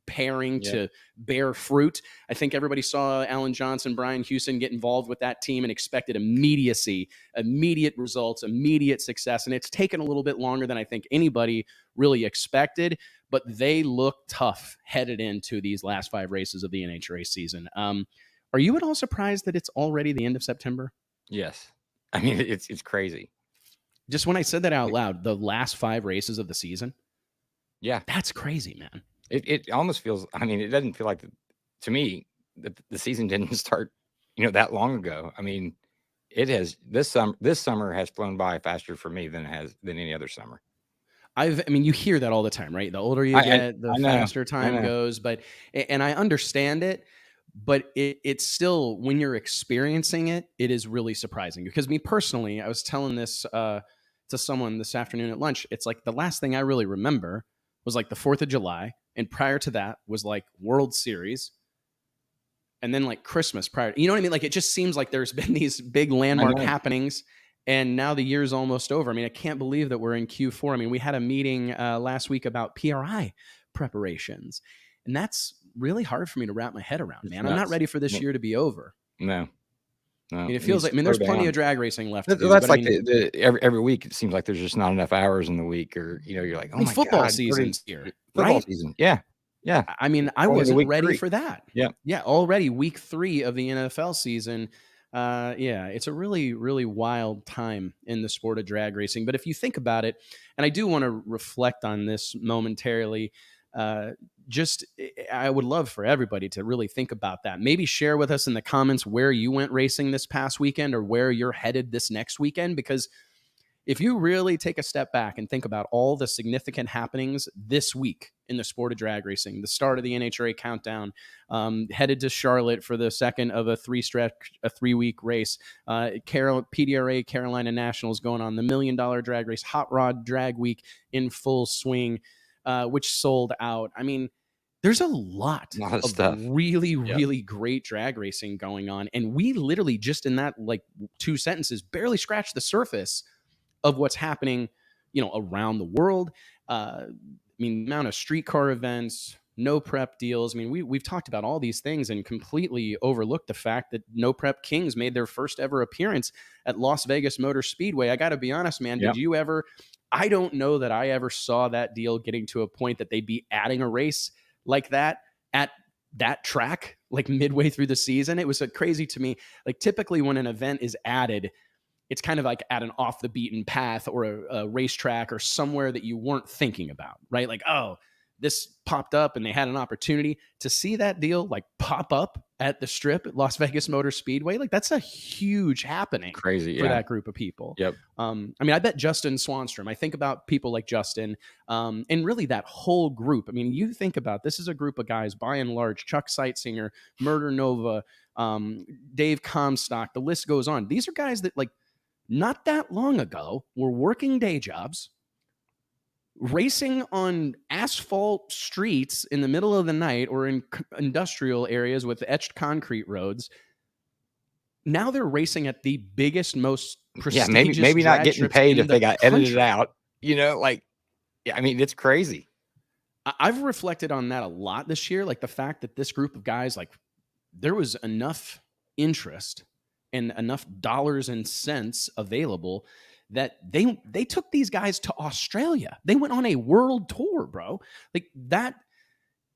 pairing to bear fruit. I think everybody saw Alan Johnson, Brian Houston get involved with that team and expected immediacy, immediate results, immediate success. And it's taken a little bit longer than I think anybody really expected, but they look tough headed into these last 5 races of the NHRA season. Are you at all surprised that it's already the end of September? Yes. I mean, it's crazy. Just when I said that out loud, the last 5 races of the season. Yeah. That's crazy, man. It almost feels, I mean, it doesn't feel like, to me, the season didn't start, that long ago. I mean, it has, this summer has flown by faster for me than any other summer. You hear that all the time, right? The older you get, the faster time goes, and I understand it, but it's still, when you're experiencing it, it is really surprising. Because me personally, I was telling this to someone this afternoon at lunch. It's like the last thing I really remember was like the 4th of July. And prior to that was like World Series. And then like Christmas prior. You know what I mean? Like, it just seems like there's been these big landmark happenings. And now the year's almost over. I mean, I can't believe that we're in Q4. I mean, we had a meeting last week about PRI preparations. And that's really hard for me to wrap my head around, man. I'm not ready for this year to be over. No. I mean, it feels like, there's plenty of drag racing left. That's like every week. It seems like there's just not enough hours in the week, or you're like, oh my god, football season's here, football season, yeah. I mean, I wasn't ready for that. Yeah. Already week 3 of the NFL season. It's a really, really wild time in the sport of drag racing. But if you think about it, and I do want to reflect on this momentarily. I would love for everybody to really think about that. Maybe share with us in the comments where you went racing this past weekend or where you're headed this next weekend. Because if you really take a step back and think about all the significant happenings this week in the sport of drag racing, the start of the NHRA countdown, headed to Charlotte for the second of a 3-week race, PDRA Carolina Nationals going on, the $1 million drag race, Hot Rod Drag Week in full swing, which sold out. I mean, there's a lot of stuff. Really great drag racing going on. And we literally just in that like 2 sentences barely scratched the surface of what's happening, around the world. The amount of streetcar events, no prep deals. I mean, we've talked about all these things and completely overlooked the fact that No Prep Kings made their first ever appearance at Las Vegas Motor Speedway. I got to be honest, man. Did you ever? I don't know that I ever saw that deal getting to a point that they'd be adding a race like that at that track, like midway through the season. It was crazy to me. Like, typically when an event is added, it's kind of like at an off the beaten path or a racetrack or somewhere that you weren't thinking about, right? Like, oh, this popped up and they had an opportunity to see that deal like pop up at the Strip at Las Vegas Motor Speedway. Like, that's a huge happening for that group of people. Yep. I bet Justin Swanstrom, I think about people like Justin, and really that whole group. I mean, you think about, this is a group of guys by and large, Chuck Sightsinger, Murder Nova, Dave Comstock, the list goes on. These are guys that, like, not that long ago were working day jobs, racing on asphalt streets in the middle of the night or in industrial areas with etched concrete roads. Now they're racing at the biggest, most prestigious maybe not getting paid if they got edited out. It's crazy. I've reflected on that a lot this year. Like, the fact that this group of guys, like, there was enough interest and enough dollars and cents available that they took these guys to Australia. They went on a world tour, bro. Like that.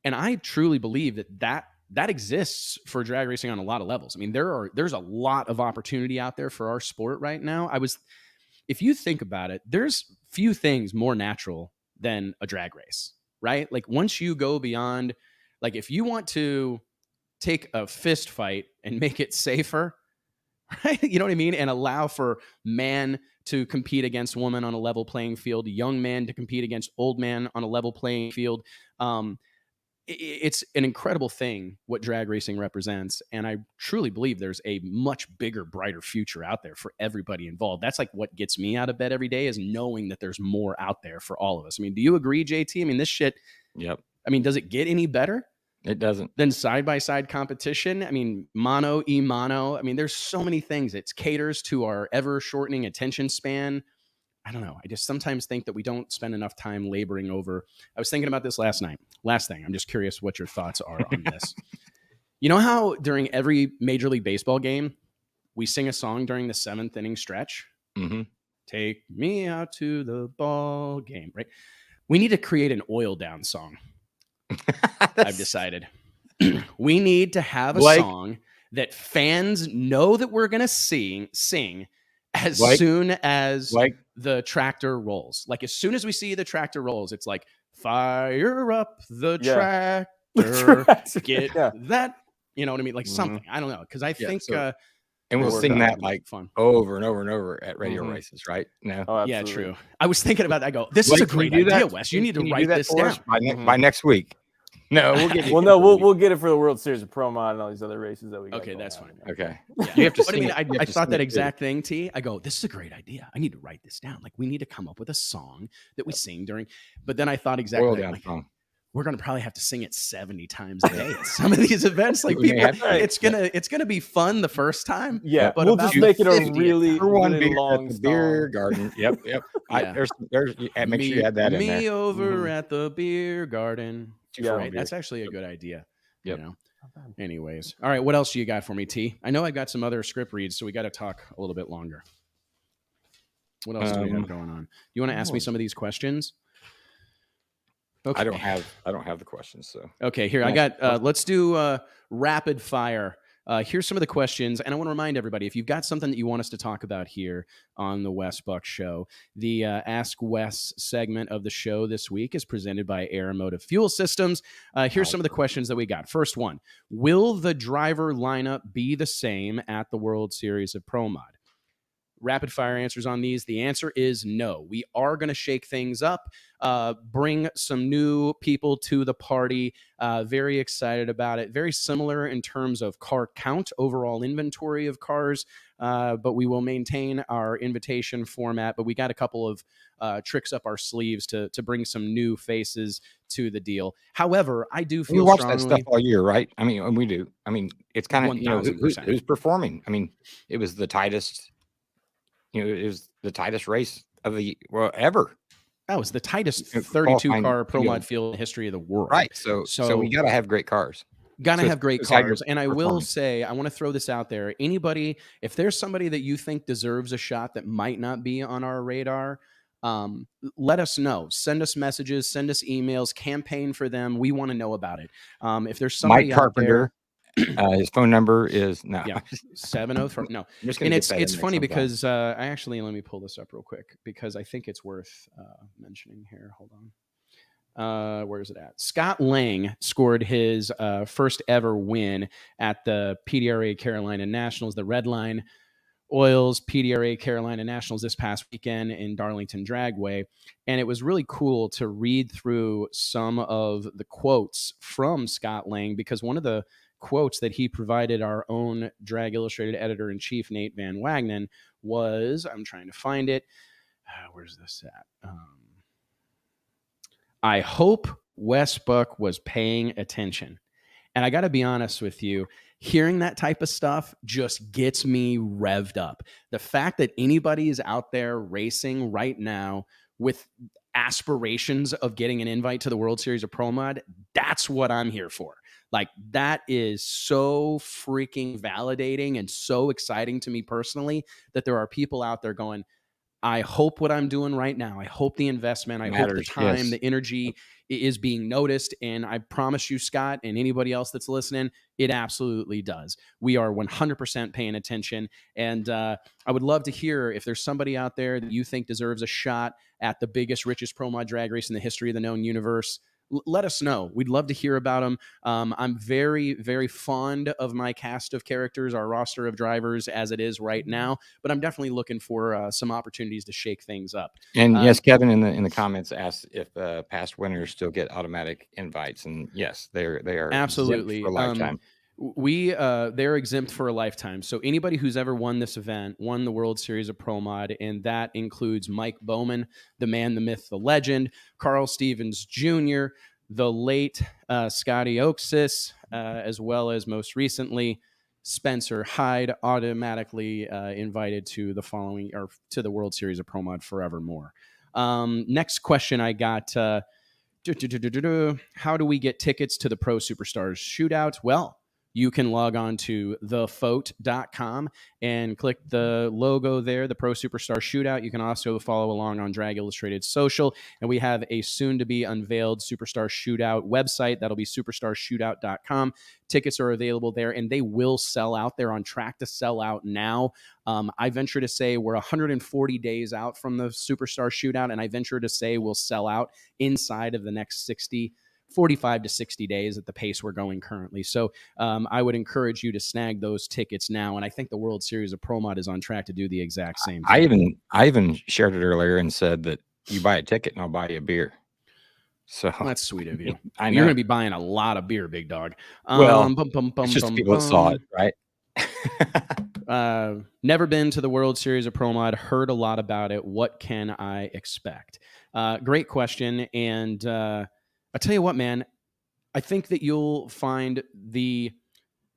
And I truly believe that exists for drag racing on a lot of levels. I mean, there's a lot of opportunity out there for our sport right now. If you think about it, there's few things more natural than a drag race, right? Like once you go beyond, like if you want to take a fist fight and make it safer, right? You know what I mean? And allow for man to compete against woman on a level playing field, young man to compete against old man on a level playing field. It's an incredible thing what drag racing represents. And I truly believe there's a much bigger, brighter future out there for everybody involved. That's like what gets me out of bed every day, is knowing that there's more out there for all of us. I mean, do you agree, JT? I mean, this shit. Yep. I mean, does it get any better? It doesn't. Then side-by-side competition. I mean, mono, e-mono. I mean, there's so many things. It caters to our ever-shortening attention span. I don't know. I just sometimes think that we don't spend enough time laboring over. I was thinking about this last night. Last thing, I'm just curious what your thoughts are on this. You know how during every Major League Baseball game, we sing a song during the 7th inning stretch? Mm-hmm. Take me out to the ball game, right? We need to create an oil down song. I've decided. We need to have a song that fans know that we're going to sing as soon as the tractor rolls. Like as soon as we see the tractor rolls, it's like, fire up the tractor, get that, you know what I mean? Like something, I don't know. Cause I think, and we'll sing that like fun over and over and over at radio races, right? No. Oh, yeah, true. I was thinking about that. I go, this is a great idea, Wes. You need to write this down by next week. No, we'll get it. Well, no, we'll get it for the World Series of Pro Mod and all these other races that we got. Okay, that's fine. Okay. Yeah. You have to. But I mean, I thought that exact thing, T. I go, this is a great idea. I need to write this down. Like, we need to come up with a song that we sing during. But then I thought exactly, like, we're gonna probably have to sing it 70 times a day at some of these events. Like, people, it's gonna be fun the first time. Yeah, but we'll just make it a really long at the beer garden. Yep. Yeah. There's. Make sure you add that in there. Me over at the beer garden. Yeah, right. That's actually a good idea. Yep. You know. Anyways, all right. What else do you got for me, T? I know I got some other script reads, so we got to talk a little bit longer. What else do we have going on? You want to ask me some of these questions? Okay. I don't have the questions. So okay, here I got. Let's do rapid fire. Here's some of the questions, and I want to remind everybody, if you've got something that you want us to talk about here on the Wes Buck Show, the Ask Wes segment of the show this week is presented by Aeromotive Fuel Systems. Here's some of the questions that we got. First one, will the driver lineup be the same at the World Series of Pro Mod? Rapid fire answers on these. The answer is no. We are going to shake things up, bring some new people to the party. Very excited about it. Very similar in terms of car count, overall inventory of cars, but we will maintain our invitation format. But we got a couple of tricks up our sleeves to bring some new faces to the deal. However, I do feel we watch strongly, that stuff all year, right? I mean, we do. I mean, it's kind of who's performing. I mean, it was the tightest. It was the tightest race of the ever. That was the tightest 32 car Pro Mod field in the history of the world. Right. So we got to have great cars. Got to have great cars. And I will say, I want to throw this out there. Anybody, if there's somebody that you think deserves a shot that might not be on our radar, let us know. Send us messages, send us emails, campaign for them. We want to know about it. If there's somebody Mike Carpenter. His phone number is 703. No, and it's funny because I actually, let me pull this up real quick because I think it's worth mentioning here. Hold on. Where is it at? Scott Lang scored his first ever win at the PDRA Carolina Nationals, the Red Line Oils PDRA Carolina Nationals this past weekend in Darlington Dragway. And it was really cool to read through some of the quotes from Scott Lang, because one of the quotes that he provided our own Drag Illustrated editor-in-chief, Nate Van Wagenen, was, I'm trying to find it. Where's this at? I hope Wes Buck was paying attention. And I got to be honest with you, hearing that type of stuff just gets me revved up. The fact that anybody is out there racing right now with aspirations of getting an invite to the World Series of Pro Mod, that's what I'm here for. Like, that is so freaking validating and so exciting to me personally, that there are people out there going, I hope what I'm doing right now, I hope the investment, I hope the time, the energy is being noticed. And I promise you, Scott, and anybody else that's listening, it absolutely does. We are 100% paying attention. And I would love to hear if there's somebody out there that you think deserves a shot at the biggest, richest pro mod drag race in the history of the known universe. Let us know. We'd love to hear about them. I'm very, very fond of my cast of characters, our roster of drivers as it is right now, but I'm definitely looking for some opportunities to shake things up. And yes, Kevin in the comments asked if past winners still get automatic invites, and yes, they are absolutely for a lifetime. They're exempt for a lifetime. So anybody who's ever won this event won the World Series of Pro Mod, and that includes Mike Bowman, the man, the myth, the legend, Carl Stevens Jr., the late Scotty Oaksis, as well as most recently Spencer Hyde, automatically invited to the following, or to the World Series of Pro Mod forevermore. Next question I got. How do we get tickets to the Pro Superstars Shootout? Well, you can log on to thefote.com and click the logo there, the Pro Superstar Shootout. You can also follow along on Drag Illustrated Social. And we have a soon-to-be unveiled Superstar Shootout website. That'll be superstarshootout.com. Tickets are available there, and they will sell out. They're on track to sell out now. I venture to say we're 140 days out from the Superstar Shootout, and I venture to say we'll sell out inside of the next 45 to 60 days at the pace we're going currently. So I would encourage you to snag those tickets now. And I think the World Series of Pro Mod is on track to do the exact same thing. I even shared it earlier and said that you buy a ticket and I'll buy you a beer. So that's sweet of you. I know. You're going to be buying a lot of beer, big dog. Well, it's just people that saw it, right? Never been to the World Series of Pro Mod. Heard a lot about it. What can I expect? Great question. And I'll tell you what, man, I think that you'll find the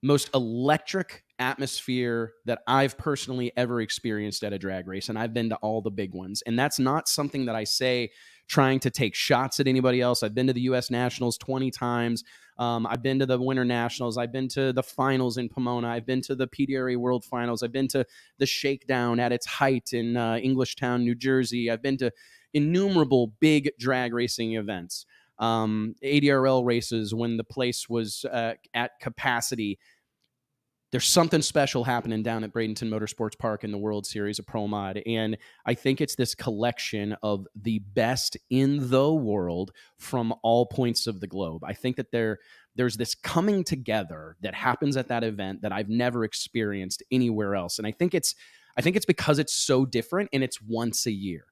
most electric atmosphere that I've personally ever experienced at a drag race. And I've been to all the big ones. And that's not something that I say trying to take shots at anybody else. I've been to the U.S. Nationals 20 times. I've been to the Winter Nationals. I've been to the finals in Pomona. I've been to the PDRA World Finals. I've been to the Shakedown at its height in Englishtown, New Jersey. I've been to innumerable big drag racing events. ADRL races when the place was at capacity. There's something special happening down at Bradenton Motorsports Park in the World Series of Pro Mod. And I think it's this collection of the best in the world from all points of the globe. I think that there's this coming together that happens at that event that I've never experienced anywhere else. And I think it's because it's so different and it's once a year.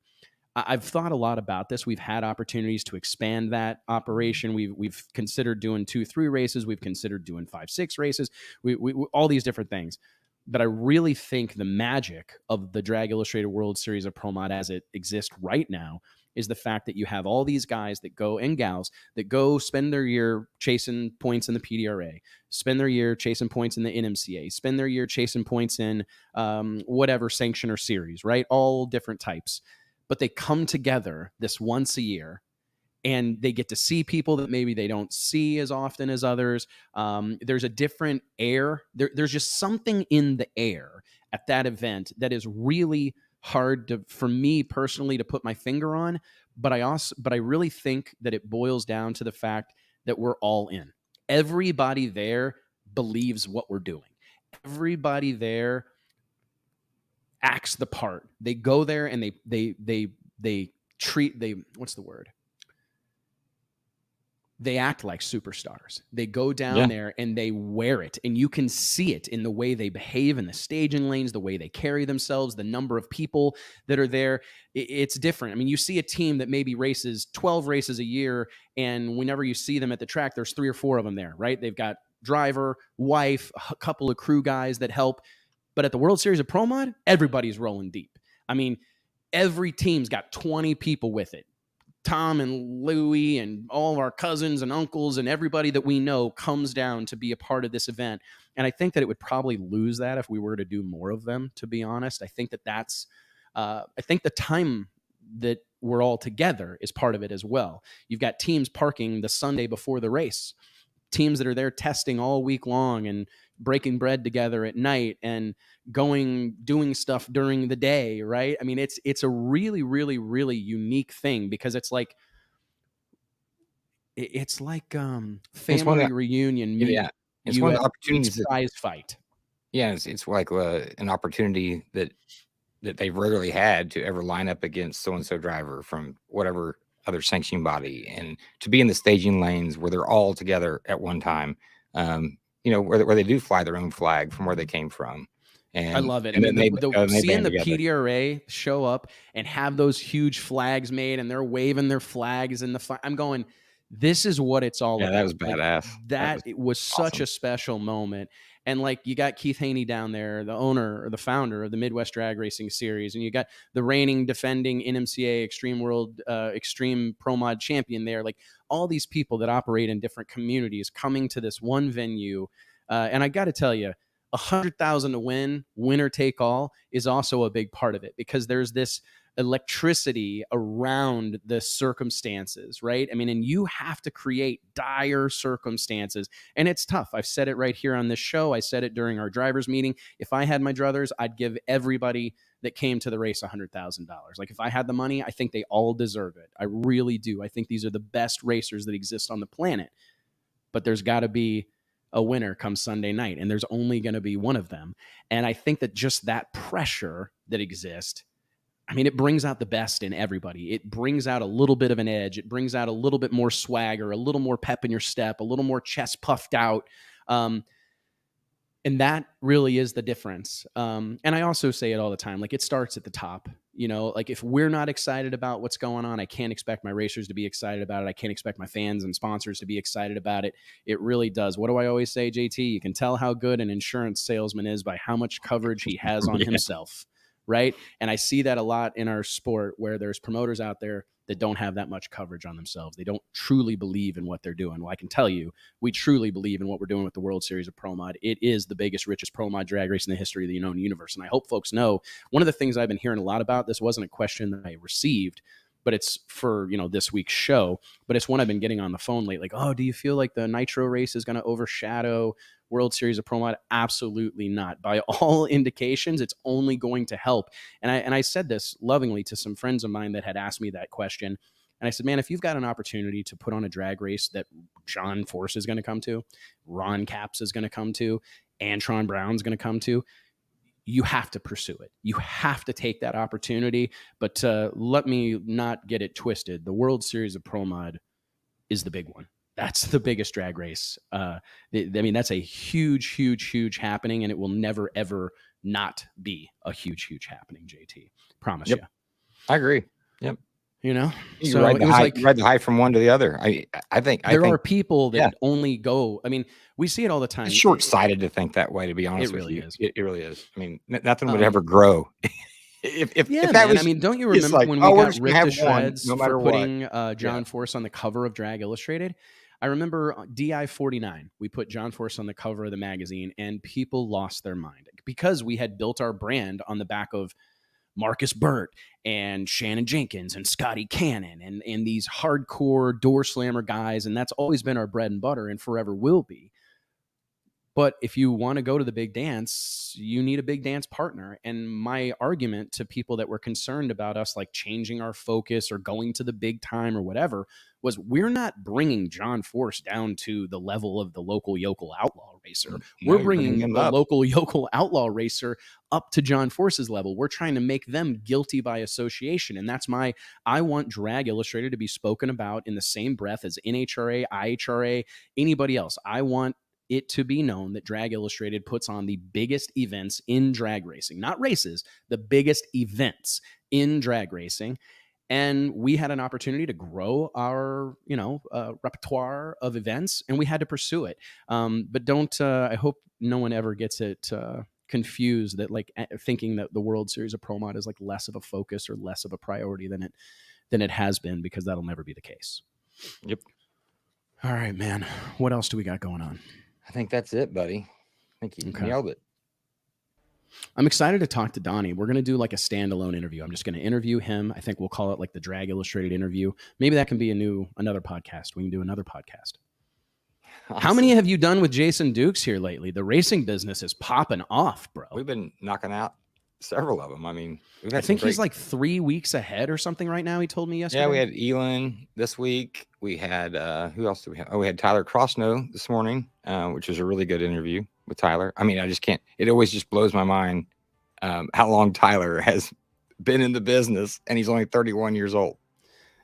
I've thought a lot about this. We've had opportunities to expand that operation. We've considered doing 2-3 races. We've considered doing 5-6 races. We all these different things. But I really think the magic of the Drag Illustrated World Series of Pro Mod as it exists right now is the fact that you have all these guys that go, and gals that go spend their year chasing points in the PDRA, spend their year chasing points in the NMCA, spend their year chasing points in whatever sanction or series, right? All different types. But they come together this once a year and they get to see people that maybe they don't see as often as others. There's a different air. There's just something in the air at that event that is really hard for me personally to put my finger on. But I really think that it boils down to the fact that we're all in. Everybody there believes what we're doing. Everybody there acts the part. They go there and they act like superstars. They go down there and they wear it, and you can see it in the way they behave in the staging lanes, the way they carry themselves, the number of people that are there. It's different. I mean, you see a team that maybe races 12 races a year, and whenever you see them at the track, there's 3 or 4 of them there, right? They've got driver, wife, a couple of crew guys that help. But at the World Series of Pro Mod, everybody's rolling deep. I mean, every team's got 20 people with it. Tom and Louie and all of our cousins and uncles and everybody that we know comes down to be a part of this event. And I think that it would probably lose that if we were to do more of them, to be honest. I think I think the time that we're all together is part of it as well. You've got teams parking the Sunday before the race teams that are there testing all week long and breaking bread together at night and doing stuff during the day, right? I mean, it's a really, really, really unique thing because it's like family reunion meet. Yeah, it's one of the opportunities prize fight. Yeah, it's like an opportunity that they've rarely had to ever line up against so-and-so driver from whatever other sanctioning body, and to be in the staging lanes where they're all together at one time, where they do fly their own flag from where they came from. And I love it. And I mean, seeing the together. PDRA show up and have those huge flags made and they're waving their flags in the I'm going, this is what it's all about. That was badass. It was such a special moment. And like, you got Keith Haney down there, the owner or the founder of the Midwest Drag Racing Series, and you got the reigning, defending NMCA Extreme World Extreme Pro Mod champion there. Like, all these people that operate in different communities coming to this one venue. And I got to tell you, 100,000 to win, winner take all, is also a big part of it, because there's this electricity around the circumstances, right? I mean, and you have to create dire circumstances, and it's tough. I've said it right here on this show. I said it during our drivers meeting. If I had my druthers, I'd give everybody that came to the race $100,000. Like, if I had the money, I think they all deserve it. I really do. I think these are the best racers that exist on the planet, but there's got to be a winner come Sunday night, and there's only going to be one of them. And I think that just that pressure that exists, I mean, it brings out the best in everybody. It brings out a little bit of an edge. It brings out a little bit more swagger, a little more pep in your step, a little more chest puffed out. And that really is the difference. And I also say it all the time, like, it starts at the top. Like, if we're not excited about what's going on, I can't expect my racers to be excited about it. I can't expect my fans and sponsors to be excited about it. It really does. What do I always say, JT? You can tell how good an insurance salesman is by how much coverage he has on himself, right? And I see that a lot in our sport, where there's promoters out there that don't have that much coverage on themselves. They don't truly believe in what they're doing. Well, I can tell you, we truly believe in what we're doing with the World Series of Pro Mod. It is the biggest, richest Pro Mod drag race in the history of the known universe. And I hope folks know, one of the things I've been hearing a lot about, this wasn't a question that I received, but it's for, this week's show, but it's one I've been getting on the phone lately. Like, oh, do you feel like the Nitro race is going to overshadow World Series of Pro Mod? Absolutely not. By all indications, it's only going to help. And I said this lovingly to some friends of mine that had asked me that question. And I said, man, if you've got an opportunity to put on a drag race that John Force is going to come to, Ron Capps is going to come to, Antron Brown's going to come to, you have to pursue it. You have to take that opportunity. But let me not get it twisted. The World Series of Pro Mod is the big one. That's the biggest drag race. I mean, that's a huge, huge, huge happening, and it will never, ever not be a huge, huge happening, JT. Promise you. I agree. Yep. You so ride the high from one to the other. I think there are people that only go. I mean, we see it all the time. It's short-sighted to think that way, to be honest with you. Is. It really is. I mean, nothing would ever grow. If that was, I mean, don't you remember when we got ripped to shreds for putting John Force on the cover of Drag Illustrated? I remember DI 49. We put John Force on the cover of the magazine, and people lost their mind because we had built our brand on the back of Marcus Burt and Shannon Jenkins and Scotty Cannon and these hardcore door slammer guys. And that's always been our bread and butter and forever will be. But if you want to go to the big dance, you need a big dance partner. And my argument to people that were concerned about us like changing our focus or going to the big time or whatever was, we're not bringing John Force down to the level of the local yokel outlaw racer. We're bringing the local yokel outlaw racer up to John Force's level. We're trying to make them guilty by association. And that's I want Drag Illustrated to be spoken about in the same breath as NHRA, IHRA, anybody else. I want it to be known that Drag Illustrated puts on the biggest events in drag racing, not races, the biggest events in drag racing. And we had an opportunity to grow our, repertoire of events, and we had to pursue it. But I hope no one ever gets it confused that like thinking that the World Series of Pro Mod is like less of a focus or less of a priority than it has been, because that'll never be the case. Yep. All right, man. What else do we got going on? I think that's it, buddy. I think you nailed it. I'm excited to talk to Donnie. We're going to do like a standalone interview. I'm just going to interview him. I think we'll call it like the Drag Illustrated interview. Maybe that can be another podcast. We can do another podcast. Awesome. How many have you done with Jason Dukes here lately? The racing business is popping off, bro. We've been knocking out several of them. I mean, we've had I think he's like 3 weeks ahead or something right now. He told me yesterday. Yeah, we had Elon this week. We had who else do we have? Oh, we had Tyler Crossnow this morning, which was a really good interview with Tyler. I mean, I just can't. It always just blows my mind how long Tyler has been in the business, and he's only 31 years old.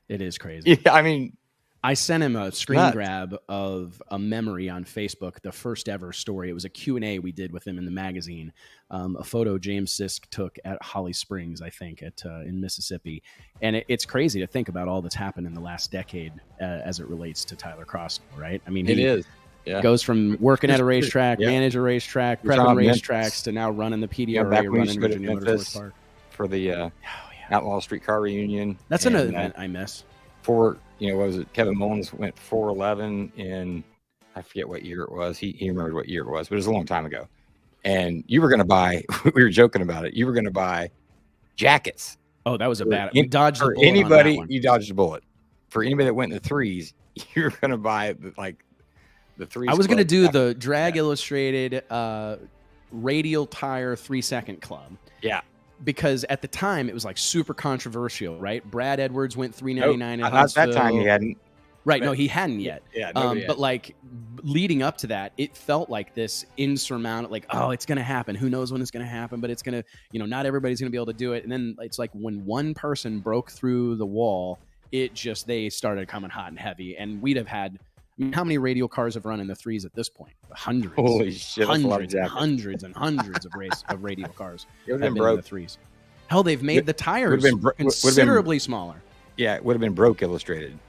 It is crazy. Yeah, I mean, I sent him a screen grab of a memory on Facebook, the first ever story. It was a Q&A we did with him in the magazine, a photo James Sisk took at Holly Springs, I think, in Mississippi. And it's crazy to think about all that's happened in the last decade as it relates to Tyler Crossnow, right? I mean, he goes from working at a racetrack, manage a racetrack, prepping racetracks, to now running the PDRA, running Virginia Motorsports Park. For the Outlaw Streetcar Reunion. That's another event I miss. What was it? Kevin Mullins went 411 in, I forget what year it was. He remembered what year it was, but it was a long time ago. And you were going to buy, we were joking about it, you were going to buy jackets. Oh, that was a bad, we dodged for anybody, you dodged a bullet. For anybody that went in the threes, you were going to buy the threes. I was going to do the Drag Illustrated radial tire 3-second club. Yeah. Because at the time it was like super controversial, right? Brad Edwards went $3.99 in not Huntsville. that time he hadn't. Right, no, he hadn't yet. Yeah, but like leading up to that, it felt like this insurmountable, like, oh, it's going to happen. Who knows when it's going to happen? But it's going to, not everybody's going to be able to do it. And then it's like when one person broke through the wall, they started coming hot and heavy. And we'd have had, how many radial cars have run in the threes at this point? Hundreds. Holy shit! Hundreds and hundreds of radial cars have been broke. in the threes. Hell, they've made the tires considerably smaller. Yeah, it would have been Broke Illustrated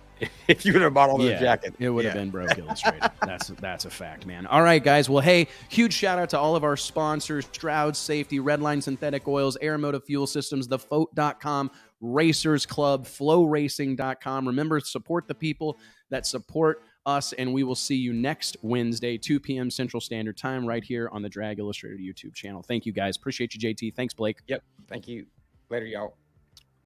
if you would have bought all those jackets. It would have been Broke Illustrated. That's a fact, man. All right, guys. Well, hey, huge shout out to all of our sponsors: Stroud Safety, Redline Synthetic Oils, Aeromotive Fuel Systems, theFoat.com, Racers Club, FlowRacing.com. Remember, support the people that support us, and we will see you next Wednesday, 2 p.m. Central Standard Time, right here on the Drag Illustrated YouTube channel. Thank you, guys. Appreciate you, JT. Thanks, Blake. Yep. Thank you. Later, y'all.